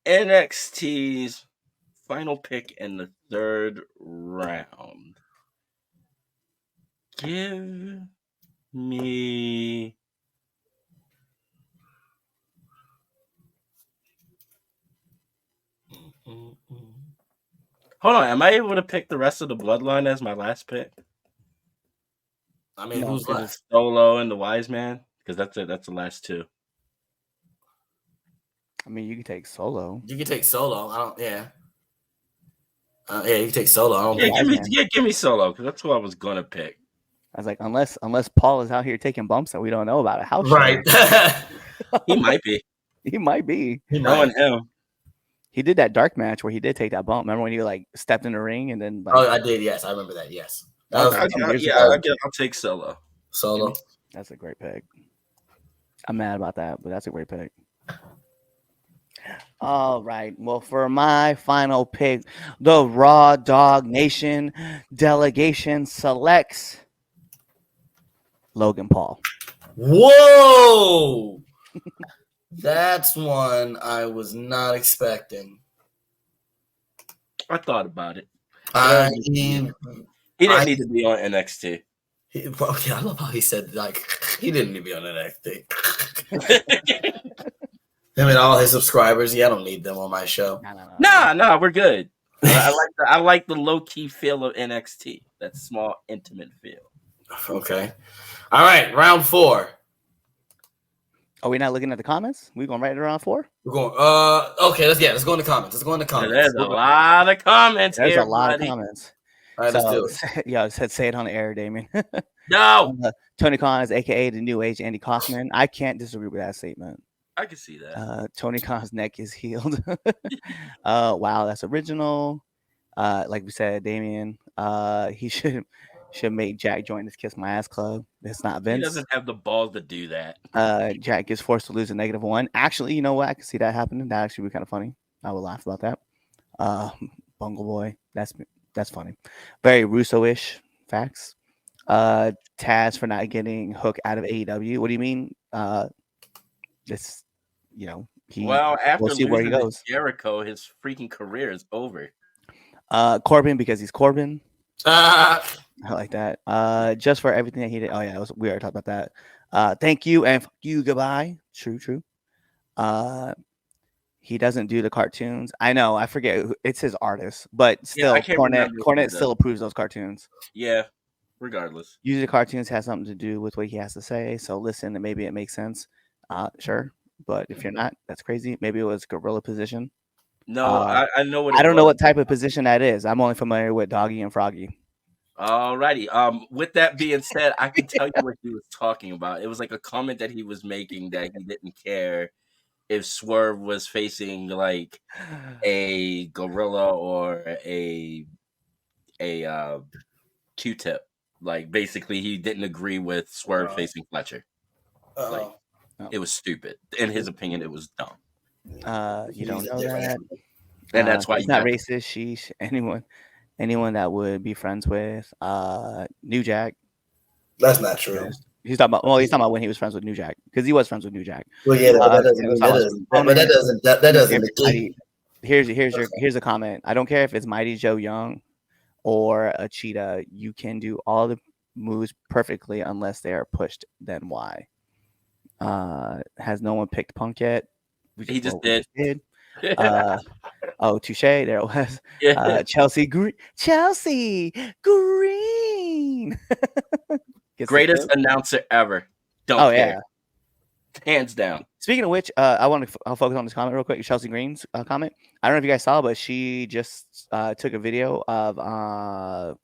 E: NXT's final pick in the third round. Give me Hold on, am I able to pick the rest of the bloodline as my last pick?
B: I mean, who's left?
E: Solo and the Wise Man? Because that's it. That's the last two.
D: I mean, you can take Solo.
B: You can take Solo. I don't. Yeah. Yeah, you can take Solo. I don't.
E: Give me Solo because that's who I was gonna pick.
D: I was like, unless Paul is out here taking bumps that we don't know about. How
B: right?
E: He might be.
D: He might be.
E: Knowing him.
D: He did that dark match where he did take that bump. Remember when he like stepped in the ring and then? Like,
B: oh, I did. Yes, I remember that. Yes.
E: I'll take Solo.
B: Solo.
D: That's a great pick. I'm mad about that, but that's a great pick. All right. Well, for my final pick, the Raw Dog Nation delegation selects Logan Paul.
B: Whoa! That's one I was not expecting.
E: I thought about it.
B: He
E: didn't need to be on NXT.
B: Okay, I love how he said like he didn't need to be on NXT. Him and all his subscribers. Yeah, I don't need them on my show.
E: No, we're good. I like the low key feel of NXT. That small, intimate feel.
B: Okay. All right, round 4.
D: Are we not looking at the comments? We going right around 4?
B: We're going. Okay. Let's go in the comments.
E: There's a lot of comments.
D: There's a lot of comments.
B: All right, let's do it.
D: Yeah, I said say it on the air, Damien.
E: No.
D: Tony Khan is AKA the New Age Andy Kaufman. I can't disagree with that statement.
E: I can see that.
D: Tony Khan's neck is healed. Wow, that's original. Like we said, Damien, he should make Jack join this Kiss My Ass Club. It's not Vince.
E: He doesn't have the balls to do that.
D: Jack gets forced to lose a -1. Actually, you know what? I can see that happening. That actually would be kind of funny. I would laugh about that. Bungle Boy. That's funny. Very Russo-ish facts. Chaz for not getting Hook out of AEW. What do you mean? This,
E: after
D: we'll see where he goes.
E: Jericho, his freaking career is over.
D: Corbin because he's Corbin. I like that. Just for everything that he did. Oh yeah, we already talked about that. Thank you and fuck you, goodbye. True. He doesn't do the cartoons. I know, I forget. It's his artist, but still,
E: I can't remember who
D: Cornette
E: does.
D: still approves those cartoons.
E: Yeah, regardless.
D: Usually, the cartoons has something to do with what he has to say. So listen, and maybe it makes sense. Sure, but if you're not, that's crazy. Maybe it was gorilla position.
E: No, I know what.
D: I don't know what type of position that is. I'm only familiar with Doggy and Froggy.
E: Alrighty. With that being said, I can tell you what he was talking about. It was like a comment that he was making that he didn't care if Swerve was facing like a gorilla or a Q-tip. Like basically, he didn't agree with Swerve facing Fletcher. Like it was stupid. In his opinion, it was dumb.
D: You don't know that,
E: and that's why
D: he's not racist. Sheesh. Anyone that would be friends with New Jack.
B: That's not true.
D: He's talking about. Well, he's talking about when he was friends with New Jack because he was friends with New Jack.
B: Well, yeah, but that doesn't.
D: Here's a comment. I don't care if it's Mighty Joe Young or a cheetah. You can do all the moves perfectly unless they are pushed. Then why? Has no one picked Punk yet?
E: He just did.
D: Oh, touche. There it was. Chelsea Green.
E: Greatest announcer ever. Don't care. Yeah. Hands down.
D: Speaking of which, I'll focus on this comment real quick. Chelsea Green's comment. I don't know if you guys saw, but she just took a video of a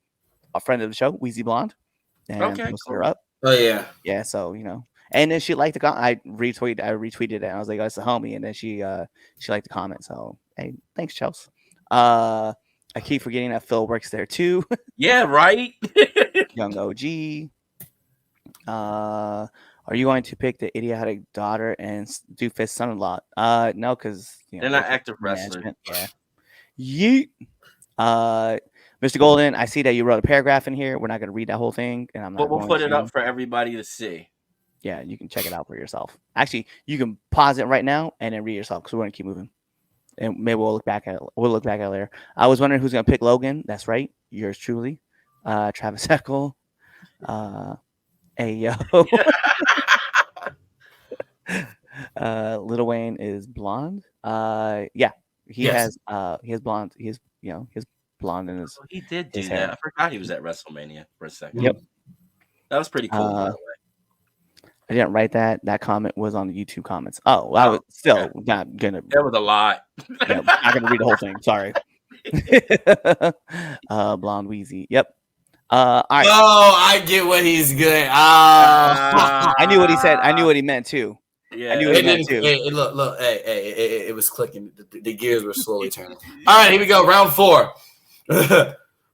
D: friend of the show, Wheezy Blonde, and posted her up.
B: Oh yeah.
D: Yeah. So and then she liked the comment. I retweeted it. And I was like, oh, it's a homie. And then she liked the comment. So hey, thanks, Chelsea. I keep forgetting that Phil works there too.
E: Yeah, right.
D: Young OG. Are you going to pick the idiotic daughter and doofus son-in-law? No, because
E: they're not active wrestlers.
D: Yeah. Yeet. Mr. Golden, I see that you wrote a paragraph in here. We're not going to read that whole thing, and I'm not.
E: But we'll put it up for everybody to see.
D: Yeah, you can check it out for yourself. Actually, you can pause it right now and then read yourself because we're going to keep moving. And maybe we'll look back at it. Later. I was wondering who's going to pick Logan. That's right, yours truly, Travis Eckel. Hey yo. Lil Wayne is blonde. Yeah, he has blonde. He has blonde in his.
E: He did do that. Hair. I forgot he was at WrestleMania for a second.
D: Yep,
E: that was pretty cool. By the way.
D: I didn't write that. That comment was on the YouTube comments. Oh, well, I was still not gonna.
E: There was a lot.
D: Not gonna read the whole thing. Sorry. Blonde Wheezy. Yep. All right.
B: Oh, I get what he's good.
D: I knew what he said. I knew what he meant too.
E: Yeah,
D: I knew what he meant too.
B: Hey, look. Hey, it was clicking. The gears were slowly turning. All right, here we go. Round 4.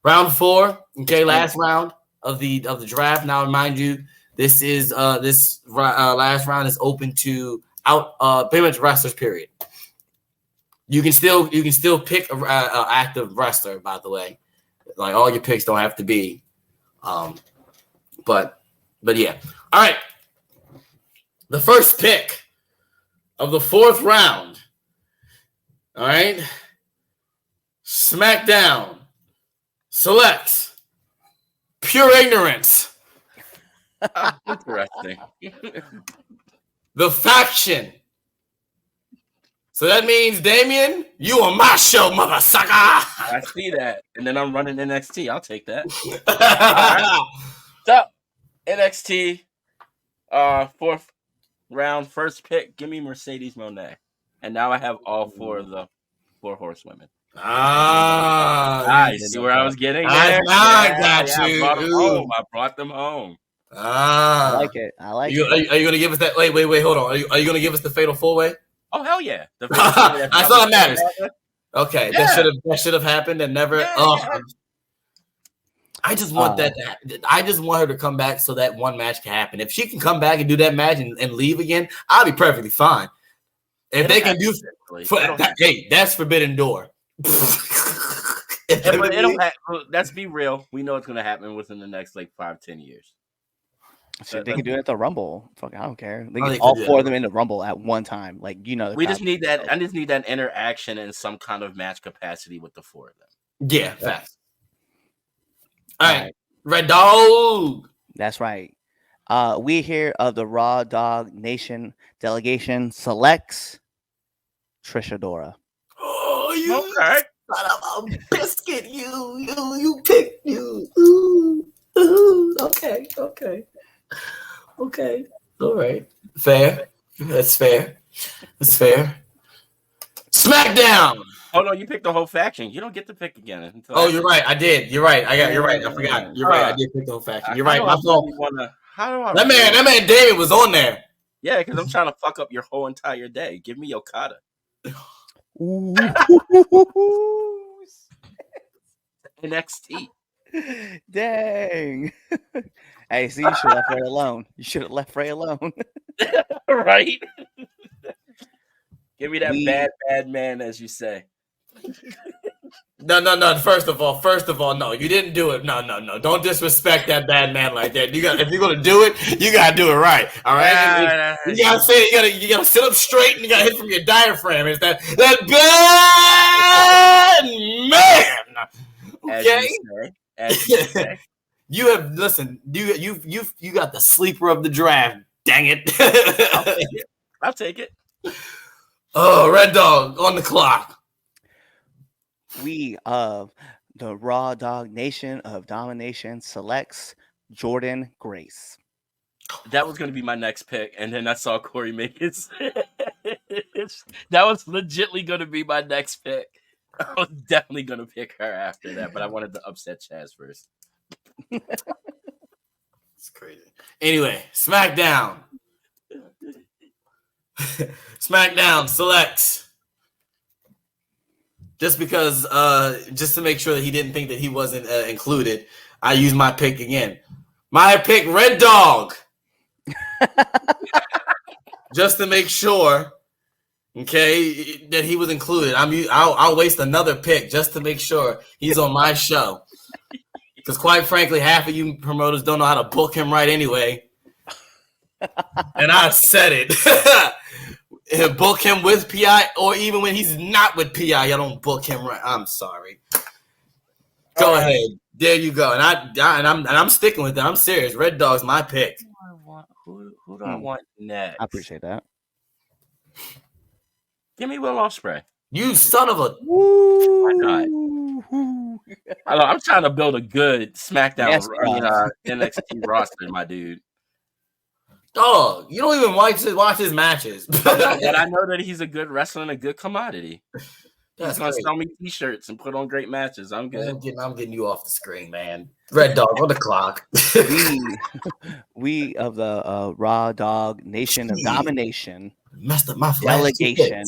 B: Round 4. Okay, last round of the draft. Now, mind you, this is this last round is open to pretty much wrestlers. Period. You can still pick a active wrestler. By the way, like all your picks don't have to be. But yeah. All right. The first pick of the 4th round. All right. SmackDown selects Pure Ignorance.
E: Interesting.
B: The Faction. So that means, Damien, you on my show, mother sucker.
E: I see that. And then I'm running NXT. I'll take that. Right. So, NXT, 4th round, first pick. Give me Mercedes Moné. And now I have all 4 of the 4 horsewomen.
B: I
E: see where I was getting there.
B: I got you.
E: I brought them home.
D: I like it.
B: Are you going to give us that? Wait, hold on. Are you going to give us the fatal 4-way?
E: Oh, hell yeah.
B: I saw it matters. Okay, yeah. That should have happened and never. Yeah. I just want that. I just want her to come back so that one match can happen. If she can come back and do that match and leave again, I'll be perfectly fine. If they can do, hey, that's Forbidden Door.
E: Let's be real. We know it's going to happen within the next 5-10 years.
D: Shit, they can do it at the Rumble. Fuck, I don't care. They get all 4 of them in the Rumble at one time.
E: We just need that. I just need that interaction in some kind of match capacity with the 4 of them.
B: Yeah, facts. All right. Red Dog.
D: That's right. We here of the Raw Dog Nation delegation selects Trisha Dora.
B: Oh, you
E: Okay.
B: son of a biscuit. You picked you. Ooh. Okay. All right. Fair. That's fair. SmackDown.
E: Oh no, you picked the whole faction. You don't get to pick again. Until
B: Oh, you're right. I did. You're right. You're right. I forgot. You're right. I did pick the whole faction. You're right. My fault. That man David was on there.
E: Yeah, because I'm trying to fuck up your whole entire day. Give me Okada. NXT.
D: Dang. Hey, see, you should have left Ray alone. You should have left Ray alone.
E: Right? Give me that bad man, as you say.
B: No. First of all, no, you didn't do it. No. Don't disrespect that bad man like that. If you're gonna do it, you gotta do it right. All right. You gotta say it. You gotta sit up straight and you gotta hit from your diaphragm. It's that bad man. Okay.
E: As you say.
B: You have listen. You got the sleeper of the draft. Dang it.
E: I'll take it.
B: Oh, Red Dog on the clock.
D: We of the Raw Dog Nation of Domination selects Jordan Grace.
E: That was going to be my next pick, and then I saw Corey make his. That was legitly going to be my next pick. I was definitely going to pick her after that, but I wanted to upset Chaz first.
B: It's crazy. Anyway, SmackDown. SmackDown selects. Just because, just to make sure that he didn't think that he wasn't included, I use my pick again. My pick, Red Dog. Just to make sure, okay, that he was included. I'll waste another pick just to make sure he's on my show. Because quite frankly, half of you promoters don't know how to book him right anyway. And I said it. Book him with PI, or even when he's not with PI, y'all don't book him right. I'm sorry. Go ahead. There you go. And I'm sticking with it. I'm serious. Red Dog's my pick.
E: Who do I want next?
D: I appreciate that.
E: Give me Will Ospreay.
B: You son of a.
E: Why not? I'm trying to build a good SmackDown NXT roster, my dude.
B: Dog, you don't even watch his matches.
E: But I know that he's a good wrestler and a good commodity.
B: That's
E: he's going to sell me t-shirts and put on great matches. I'm good.
B: I'm getting you off the screen, man. Red Dog on the clock.
D: we of the Raw Dog Nation of Domination
B: messed up my
D: delegation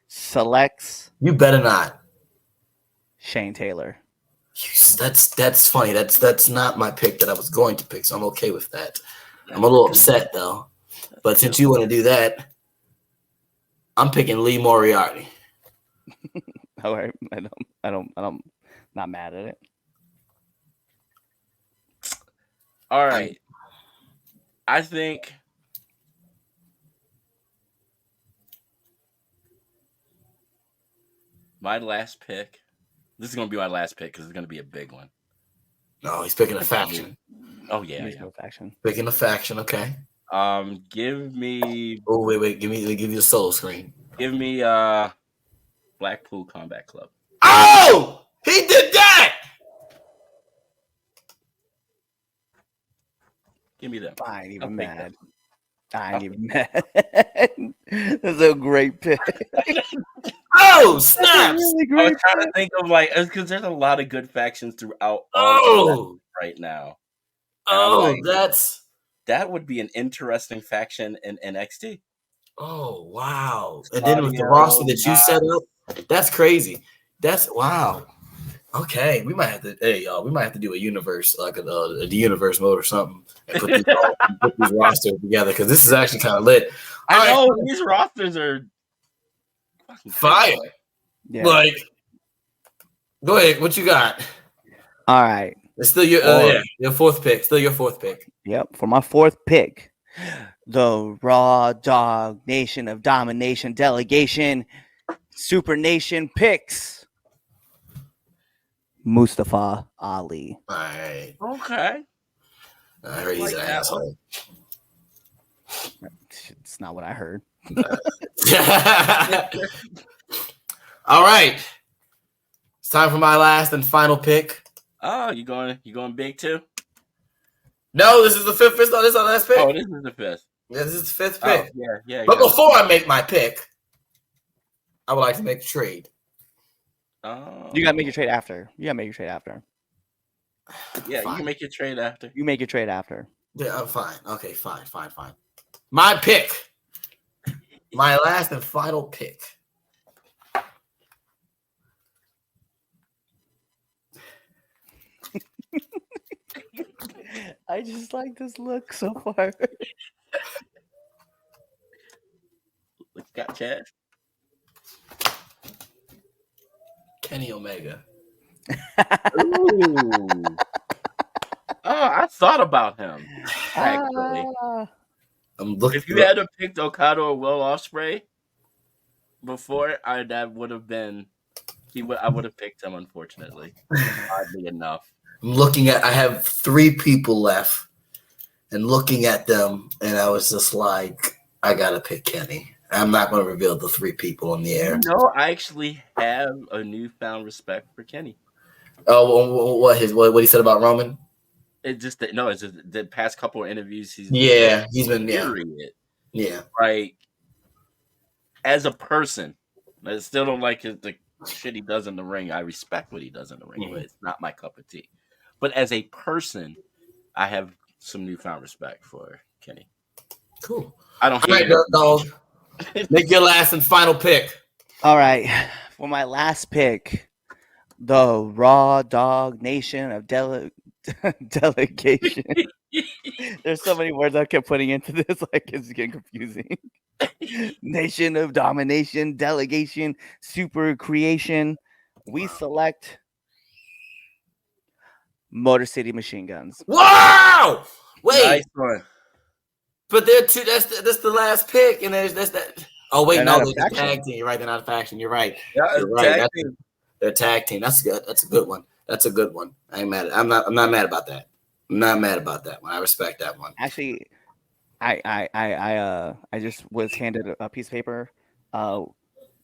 D: selects.
B: You better not.
D: Shane Taylor.
B: That's funny. That's not my pick that I was going to pick, so I'm okay with that. I'm a little upset though, but since you want to do that, I'm picking Lee Moriarty.
D: All right, I don't, not mad at it.
E: All right, I think my last pick. This is going to be my last pick because it's going to be a big one.
B: No, he's picking a faction.
E: Oh yeah,
D: No faction.
B: Picking a faction. Okay.
E: Give me.
B: Oh wait. Give me the solo screen.
E: Give me Blackpool Combat Club.
B: Oh, he did that.
E: Give me them.
D: I ain't even mad. That's a great pick.
B: Oh, snaps!
E: Really I was trying to think of because there's a lot of good factions throughout right now. That would be an interesting faction in NXT.
B: Oh wow! And then with the roster that you set up, that's crazy. That's wow. Okay, we might have to. Hey, y'all, we might have to do a universe like the universe mode or something, and put these rosters together because this is actually kind of lit.
E: I know these rosters are
B: fire. Yeah. Like, go ahead. What you got?
D: All right.
B: It's still your fourth pick. Still your fourth pick.
D: Yep. For my fourth pick, the Raw Dog Nation of Domination delegation, Super Nation picks Mustafa Ali.
B: All right.
E: Okay.
B: I heard he's
E: Like
B: an
E: that
B: asshole.
D: It's not what I heard.
B: All right. It's time for my last and final pick.
E: Oh, you going big too?
B: No, this is the fifth. This is our last pick.
E: Oh, this is the fifth.
B: Yeah, this is the fifth pick.
E: Oh, yeah.
B: But before I make my pick, I would like to make a trade.
D: You gotta make your trade after.
E: Yeah,
B: Fine.
E: you can make your trade after.
D: You make your trade after.
B: Yeah, I'm fine. Okay, fine. My pick. My last and final pick.
D: I just like this look so far.
E: What you got, Chaz?
B: Kenny Omega.
E: Ooh. Oh, I thought about him. Actually,
B: I'm looking.
E: if you had to pick Okada or Will Ospreay before, that would have been. I would have picked him. Unfortunately, oddly enough.
B: I'm looking at. I have 3 people left, and looking at them, and I was just like, I gotta pick Kenny. I'm not going to reveal the 3 people in the air.
E: No, I actually have a newfound respect for Kenny.
B: Oh, what he said about Roman?
E: It's just the past couple of interviews he's
B: been
E: yeah. Like as a person, I still don't like the shit he does in the ring. I respect what he does in the ring, but it's not my cup of tea. But as a person, I have some newfound respect for Kenny.
B: Cool.
E: I don't hate
B: dog. Make your last and final pick.
D: All right. For my last pick, the Raw Dog Nation of delegation. There's so many words I kept putting into this, like it's getting confusing. Nation of domination, delegation, super creation. We select Motor City Machine Guns.
B: Wow! Wait,
E: nice one.
B: But they're 2. That's the last pick, and that's that. Oh wait, no, they're tag team. You're right. They're not a faction. You're right.
E: Yeah,
B: you're right. They're tag team. That's good. That's a good one. I ain't mad. I'm not mad about that. I'm not mad about that one. I respect that one.
D: Actually, I just was handed a piece of paper.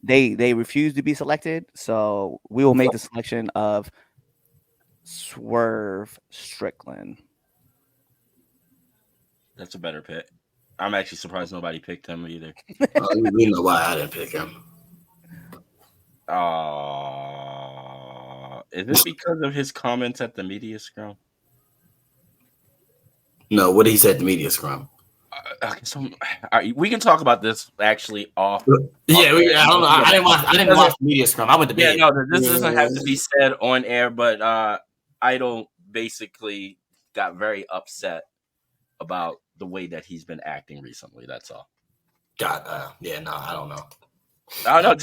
D: They refused to be selected, so we will make the selection of Swerve Strickland.
E: That's a better pick. I'm actually surprised nobody picked him either.
B: You know why I didn't pick him.
E: Is it because of his comments at the media scrum?
B: No, what did he say at the media scrum?
E: We can talk about this actually off.
B: Yeah, I don't know. I didn't watch the media scrum. I went to bed.
E: Yeah, no, this doesn't have to be said on air, but Idol basically got very upset about the way that he's been acting recently. That's all.
B: God, I don't know.
E: I don't know.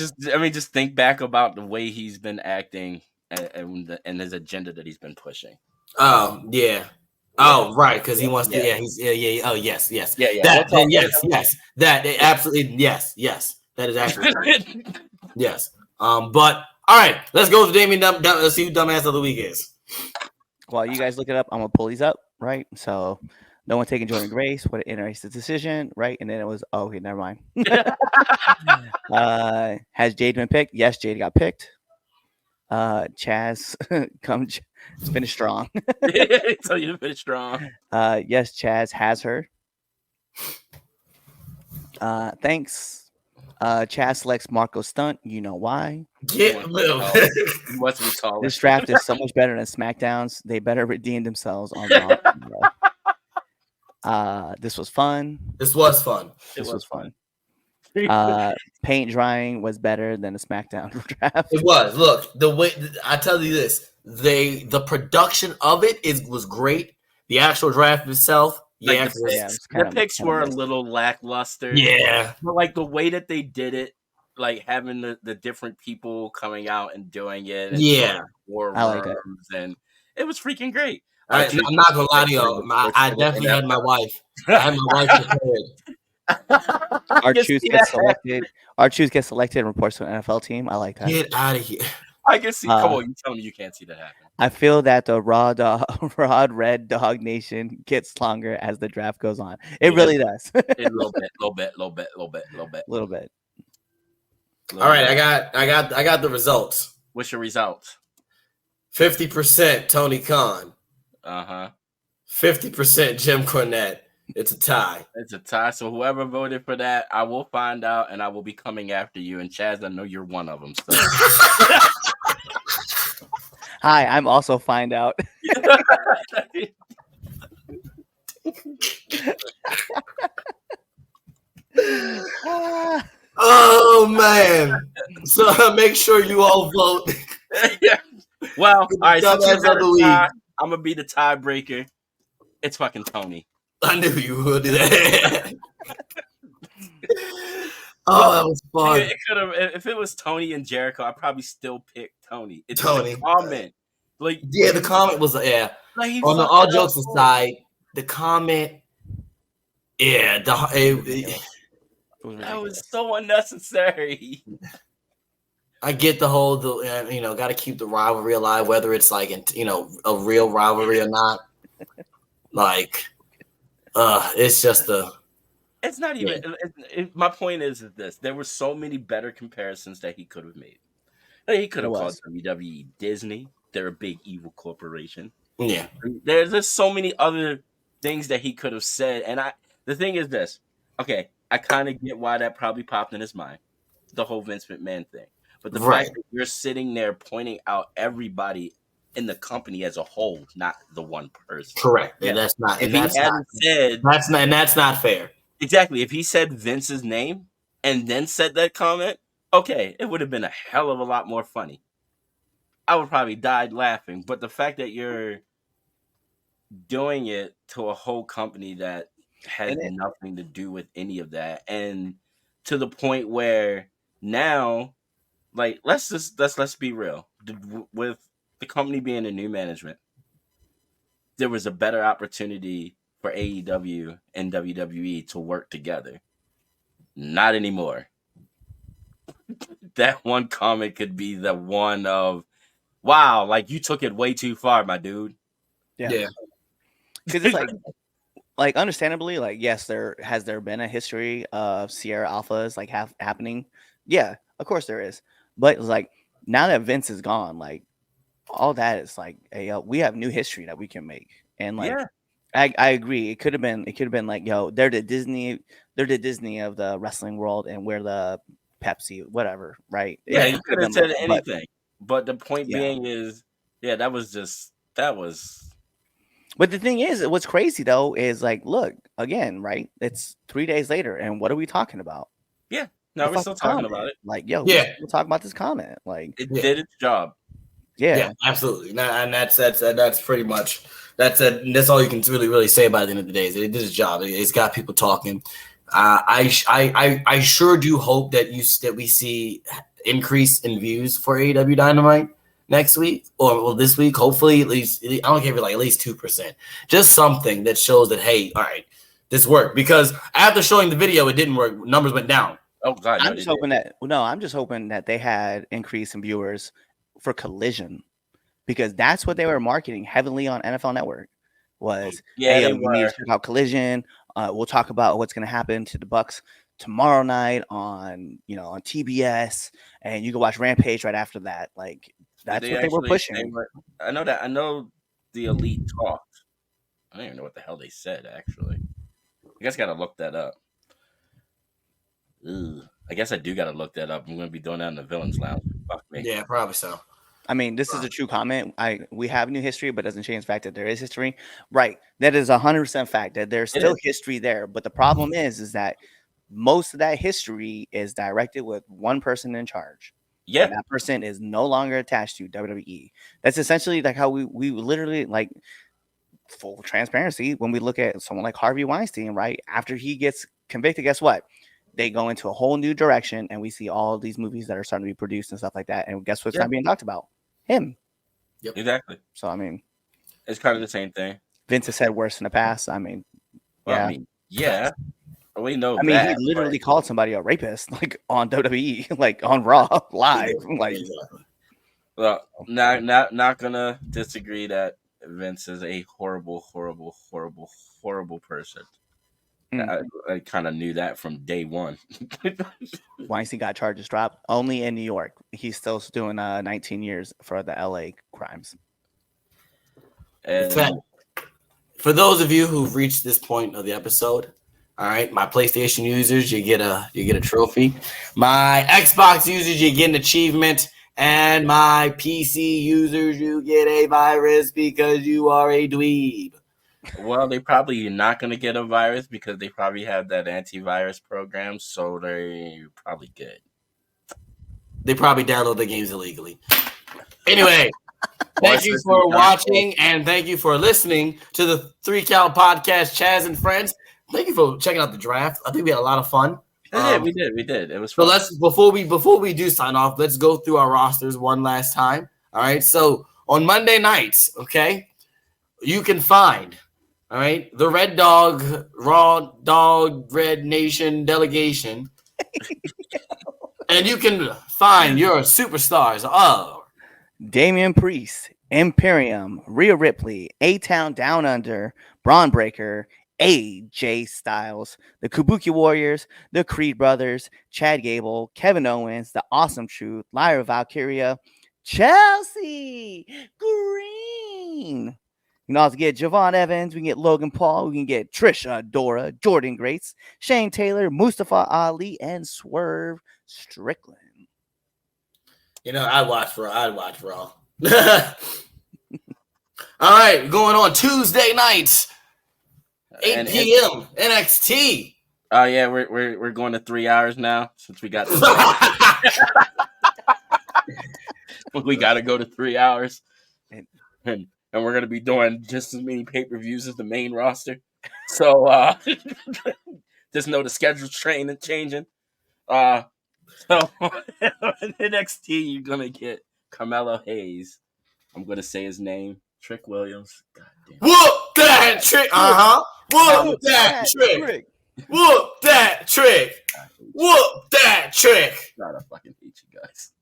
E: Just think back about the way he's been acting and his agenda that he's been pushing.
B: Oh yeah. Oh right, because he wants to. Yeah. Oh yes.
E: Yeah.
B: Yes. That absolutely. Yes. That is actually. Yes. But all right, let's go to Damien. Let's see who dumbass of the week is.
D: While you guys look it up, I'm gonna pull these up. Right. So. No one taking Jordan Grace. What an interesting decision, right? And then it was, okay, never mind. Has Jade been picked? Yes, Jade got picked. Chaz, finish strong.
E: So you finish strong.
D: Yes, Chaz has her. Thanks. Chaz selects Marco Stunt. You know why?
B: Get Lil.
D: This draft is so much better than SmackDown's. They better redeem themselves on Raw. This was fun.
B: This was fun.
D: Paint drying was better than the SmackDown draft.
B: It was. Look, the way I tell you this, the production of it was great. The actual draft itself,
E: the picks were a little lackluster.
B: Yeah,
E: but like the way that they did it, like having the different people coming out and doing it. And
D: I like it.
E: And it was freaking great.
B: I'm not gonna lie to you. I definitely had my wife. I had my wife prepared.
D: R-Truth gets selected and reports to an NFL team. I like that.
B: Get out of here.
E: I can see. Come on, you tell me you can't see that happen.
D: I feel that the Rod Red Dog Nation gets longer as the draft goes on. It really does.
E: A little bit.
D: little bit.
B: All right, I got the results.
E: What's your results?
B: 50% Tony Khan. 50% Jim Cornette. It's a tie.
E: It's a tie. So whoever voted for that, I will find out, and I will be coming after you. And Chaz, I know you're one of them. So.
D: Hi, I'm also find out.
B: Oh man! So make sure you all vote.
E: Yeah. Well, all right. So I'm gonna be the tiebreaker. It's fucking Tony.
B: I knew you would do that. Oh, that was fun.
E: It could have. If it was Tony and Jericho, I'd probably still pick Tony. It's
B: Tony.
E: The comment. Like,
B: yeah, the comment was Like on the all jokes aside, the comment. Yeah,
E: that was so unnecessary.
B: I get the whole, got to keep the rivalry alive, whether it's like, a real rivalry or not. Like, it's just
E: It's not even. My point is this: there were so many better comparisons that he could have made. Like, he could have called WWE Disney. They're a big evil corporation.
B: Yeah,
E: there's just so many other things that he could have said. And the thing is this: okay, I kind of get why that probably popped in his mind, the whole Vince McMahon thing. But the fact that you're sitting there pointing out everybody in the company as a whole, not the one person.
B: Correct. Yeah. And that's not.
E: If he hadn't said
B: that's not fair.
E: Exactly. If he said Vince's name and then said that comment, okay, it would have been a hell of a lot more funny. I would probably died laughing. But the fact that you're doing it to a whole company that had nothing to do with any of that, and to the point where now, like, let's be real. With the company being in new management, there was a better opportunity for AEW and WWE to work together. Not anymore. That one comment could be the one of, wow, like, you took it way too far, my dude.
D: Yeah. Because it's like understandably, like, yes, there been a history of Sierra Alphas like happening. Yeah, of course there is. But it's like, now that Vince is gone, like, all that is like, hey, we have new history that we can make. And like, I agree. It could have been like, yo, they're the Disney of the wrestling world, and we're the Pepsi, whatever, right?
E: Yeah, you could have said anything. But the point being is, that was.
D: But the thing is, what's crazy though is, like, look again, right? It's 3 days later, and what are we talking about?
E: Yeah, no, we're still talking about it.
D: Like, yo, we'll talk about this comment. Like,
E: it did its job.
B: Yeah, absolutely. And that's pretty much that's all you can really say by the end of the day. It did its job. It's got people talking. I sure do hope that we see increase in views for AEW Dynamite next week or this week. Hopefully, at least, I don't care if like at least 2%. Just something that shows that, hey, all right, this worked. Because after showing the video, it didn't work. Numbers went down.
E: Oh God!
D: I'm just hoping that they had increase in viewers for Collision, because that's what they were marketing heavily on NFL Network. Was we need to check out Collision. We'll talk about what's going to happen to the Bucks tomorrow night on TBS, and you can watch Rampage right after that. Like, that's what they were pushing.
E: I know the Elite talked. I don't even know what the hell they said, actually. I guess I gotta look that up. I guess I do gotta look that up. I'm gonna be doing that in the Villains Lounge. Fuck me.
B: Yeah, probably so.
D: I mean, this is a true comment. We have new history, but it doesn't change the fact that there is history. Right. That is 100% fact that there's still history there. But the problem is that most of that history is directed with one person in charge.
E: Yeah.
D: And that person is no longer attached to WWE. That's essentially like how we literally, like, full transparency, when we look at someone like Harvey Weinstein, right? After he gets convicted, guess what? They go into a whole new direction, and we see all these movies that are starting to be produced and stuff like that. And guess what's not being talked about? Him.
E: Yep. Exactly.
D: So, I mean,
E: it's kind of the same thing.
D: Vince has said worse in the past. I mean,
E: we know.
D: He literally called somebody a rapist, like, on WWE, like on Raw live. Like,
E: Well, not gonna disagree that Vince is a horrible, horrible, horrible, horrible person. I kind of knew that from day one.
D: Weinstein got charges dropped only in New York. He's still doing 19 years for the LA crimes.
E: And
B: for those of you who've reached this point of the episode, all right, my PlayStation users, you get a trophy. My Xbox users, you get an achievement. And my PC users, you get a virus because you are a dweeb.
E: well, they probably not going to get a virus because they probably have that antivirus program, so they're probably good.
B: They probably download the games illegally. Anyway, thank you for watching and thank you for listening to the 3 Count Podcast, Chaz and Friends. Thank you for checking out the draft. I think we had a lot of fun.
E: We did. It was fun.
B: So let's before we do sign off, let's go through our rosters one last time. All right. So on Monday nights, okay, you can find, all right, the Red Dog, Raw Dog, Red Nation delegation. And you can find your superstars of
D: Damian Priest, Imperium, Rhea Ripley, A-Town Down Under, Braun Breaker, AJ Styles, the Kabuki Warriors, the Creed Brothers, Chad Gable, Kevin Owens, the Awesome Truth, Lyra Valkyria, Chelsea Green. You can also get Javon Evans. We can get Logan Paul. We can get Trisha Dora, Jordan Grace, Shane Taylor, Mustafa Ali, and Swerve Strickland.
B: You know, I'd watch Raw. All right, going on Tuesday nights, 8 p.m. NXT.
E: Oh yeah, we're going to 3 hours now since we got. We got to go to 3 hours, and we're gonna be doing just as many pay-per-views as the main roster. So just know the schedule's changing. So in NXT, you're gonna get Carmelo Hayes. I'm gonna say his name, Trick Williams. God damn.
B: Whoop that trick! Whoop that trick! Whoop that trick! Whoop that trick!
E: God, I fucking hate you guys.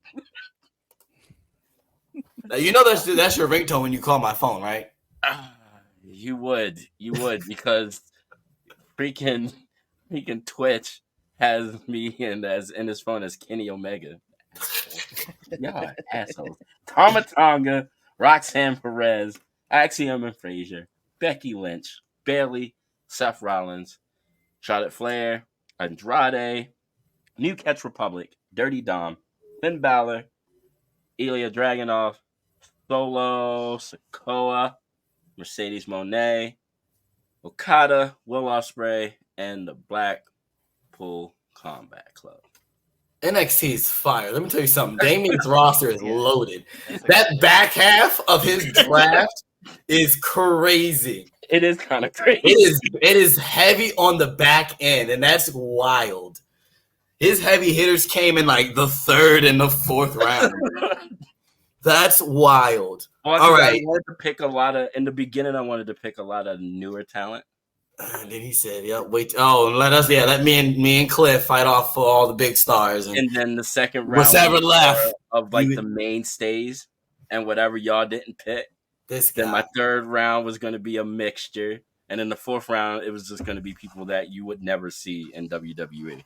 B: Now, you know that's your ringtone when you call my phone, right?
E: You would because freaking Twitch has me in his phone as Kenny Omega. Yeah, assholes. Tama Tonga, Roxanne Perez, Axiom and Frazier, Becky Lynch, Bayley, Seth Rollins, Charlotte Flair, Andrade, New Catch Republic, Dirty Dom, Finn Balor, Ilya Dragunov, Solo Sikoa, Mercedes Moné, Okada, Will Ospreay, and the Blackpool Combat Club.
B: NXT is fire. Let me tell you something. Damien's roster is loaded. That back half of his draft is crazy.
E: It is kind of crazy.
B: It is heavy on the back end, and that's wild. His heavy hitters came in like the 3rd and the 4th round. That's wild.
E: Well,
B: all right.
E: In the beginning, I wanted to pick a lot of newer talent.
B: And then he said, "Yeah, wait. Oh, let me and Cliff fight off for all the big stars."
E: And then the second round,
B: whatever left
E: of like the mainstays and whatever y'all didn't pick. Then my 3rd round was going to be a mixture, and in the 4th round, it was just going to be people that you would never see in WWE.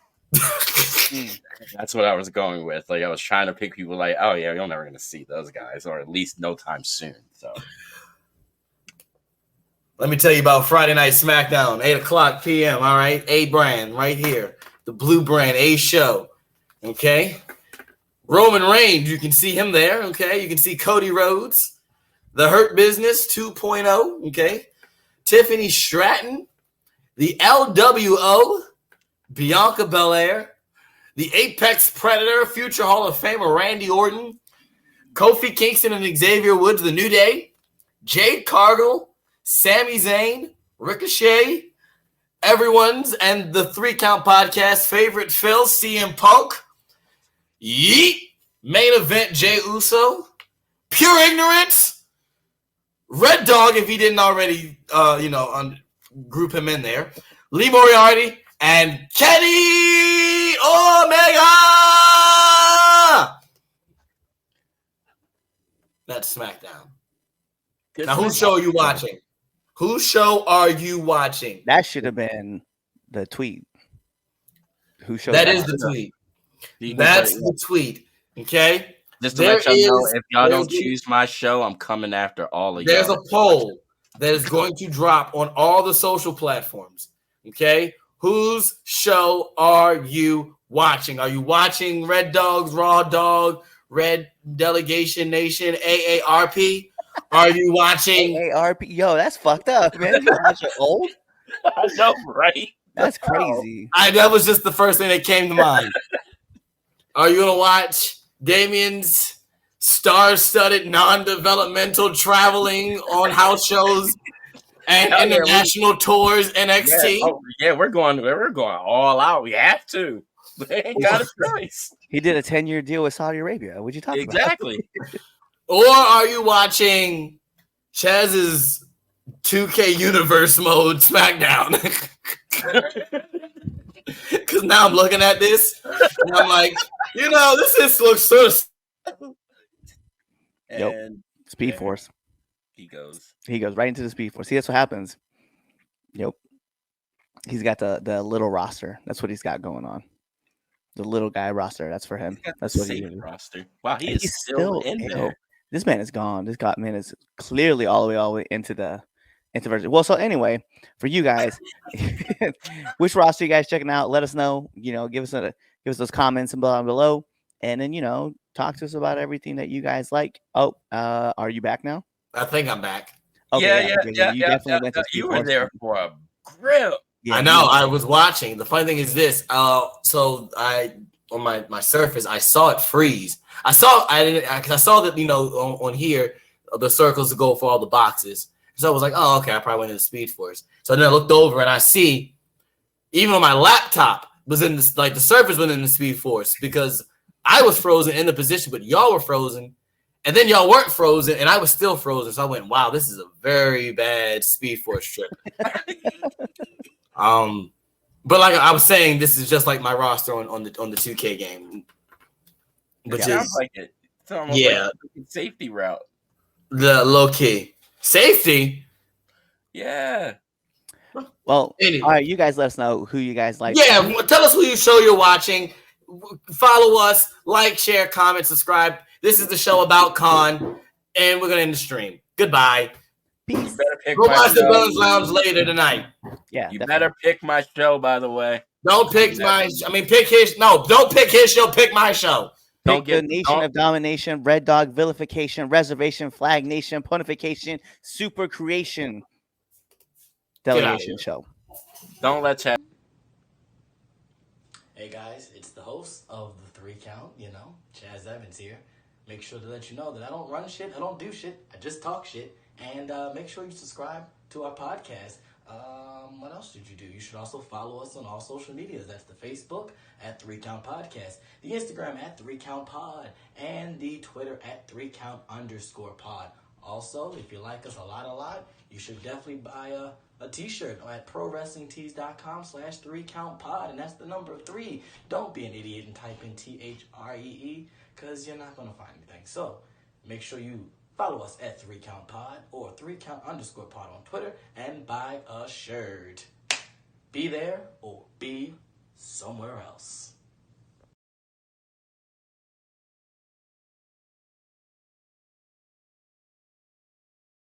E: That's what I was going with. Like I was trying to pick people like, oh yeah, you're never going to see those guys, or at least no time soon. So.
B: Let me tell you about Friday Night SmackDown, 8:00 p.m. All right, A brand right here, the blue brand, A show. Okay, Roman Reigns, you can see him there. Okay, you can see Cody Rhodes, the Hurt Business 2.0. Okay, Tiffany Stratton, the LWO, Bianca Belair, the Apex Predator, future Hall of Famer Randy Orton, Kofi Kingston and Xavier Woods, the New Day, Jade Cargill, Sami Zayn, Ricochet, everyone's and the 3 Count Podcast favorite Phil, CM Punk, Yeet, main event Jey Uso, Pure Ignorance, Red Dog if he didn't already group him in there, Lee Moriarty, and Kenny Omega. That's SmackDown.
E: Good
B: Now, whose
E: SmackDown.
B: show are you watching? Whose show are you watching?
D: That should have been the tweet. Who showed
B: That is the tweet. That's the tweet. Okay?
E: Just to let y'all know, if y'all don't choose my show, I'm coming after all of y'all.
B: There's a poll that is going to drop on all the social platforms. Okay? Whose show are you watching? Are you watching Red Dogs, Raw Dog, Red Delegation Nation, AARP? Are you watching
D: AARP? Yo, that's fucked up, man. You guys are old.
E: I know, right?
D: That's crazy.
B: That was just the first thing that came to mind. Are you gonna watch Damien's star-studded, non-developmental traveling on house shows and international tours NXT?
E: We're going all out. We have to. We ain't got a choice.
D: He did a 10-year deal with Saudi Arabia. What'd you talk about?
E: Exactly.
B: Or are you watching Chaz's 2K Universe mode SmackDown? Because now I'm looking at this and I'm like, this looks sort of.
E: And
D: Speed Force.
E: He goes
D: right into the Speed Force. See, that's what happens. Yep. He's got the little roster. That's what he's got going on. The little guy roster. That's for him. That's what he
E: roster. Wow, he's still in there.
D: This man is gone. This man is clearly all the way into the version. Well, so anyway, for you guys, which roster you guys checking out? Let us know. Give us those comments below, and then talk to us about everything that you guys like. Oh, are you back now?
B: I think I'm back.
D: Okay,
E: yeah.
D: You definitely went to
E: you were there for a grip.
B: Yeah, I know. I was watching. The funny thing is this. So I on my Surface, I saw it freeze. I saw that on here the circles to go for all the boxes. So I was like, oh, okay, I probably went into Speed Force. So then I looked over and I see even on my laptop was in this, like the Surface went in the Speed Force because I was frozen in the position, but y'all were frozen, and then y'all weren't frozen, and I was still frozen. So I went, wow, this is a very bad Speed Force trip. But like I was saying, this is just like my roster on the 2K game, which
E: sounds like it. It's almost like a safety route.
B: The low key safety.
E: Yeah.
D: Well, anyway. All right, you guys let us know who you guys like.
B: Yeah, tell us who you show you're watching. Follow us, like, share, comment, subscribe. This is the show about Con, and we're gonna end the stream. Goodbye.
D: Peace.
B: Go watch the Guns Lounge later tonight.
D: Yeah,
E: you better pick my show. By the way,
B: don't pick pick his. No, don't pick his show. Pick my show.
D: Pick the Nation of Domination, Red Dog Vilification, Reservation, Flag Nation, Ponification, Super Creation, Delegation show.
E: Don't let Chaz.
F: Hey guys, it's the host of the 3 Count, Chaz Evans here. Make sure to let you know that I don't run shit, I don't do shit, I just talk shit. And make sure you subscribe to our podcast. What else did you do? You should also follow us on all social medias. That's the Facebook at 3 Count Podcast, the Instagram at 3 Count Pod, and the Twitter at 3Count_pod. Also, if you like us a lot, you should definitely buy a t-shirt at prowrestlingtees.com/3countpod, and that's the number 3. Don't be an idiot and type in THREE, because you're not going to find anything. So make sure you follow us at 3 Count Pod or 3Count_pod on Twitter and buy a shirt. Be there or be somewhere else.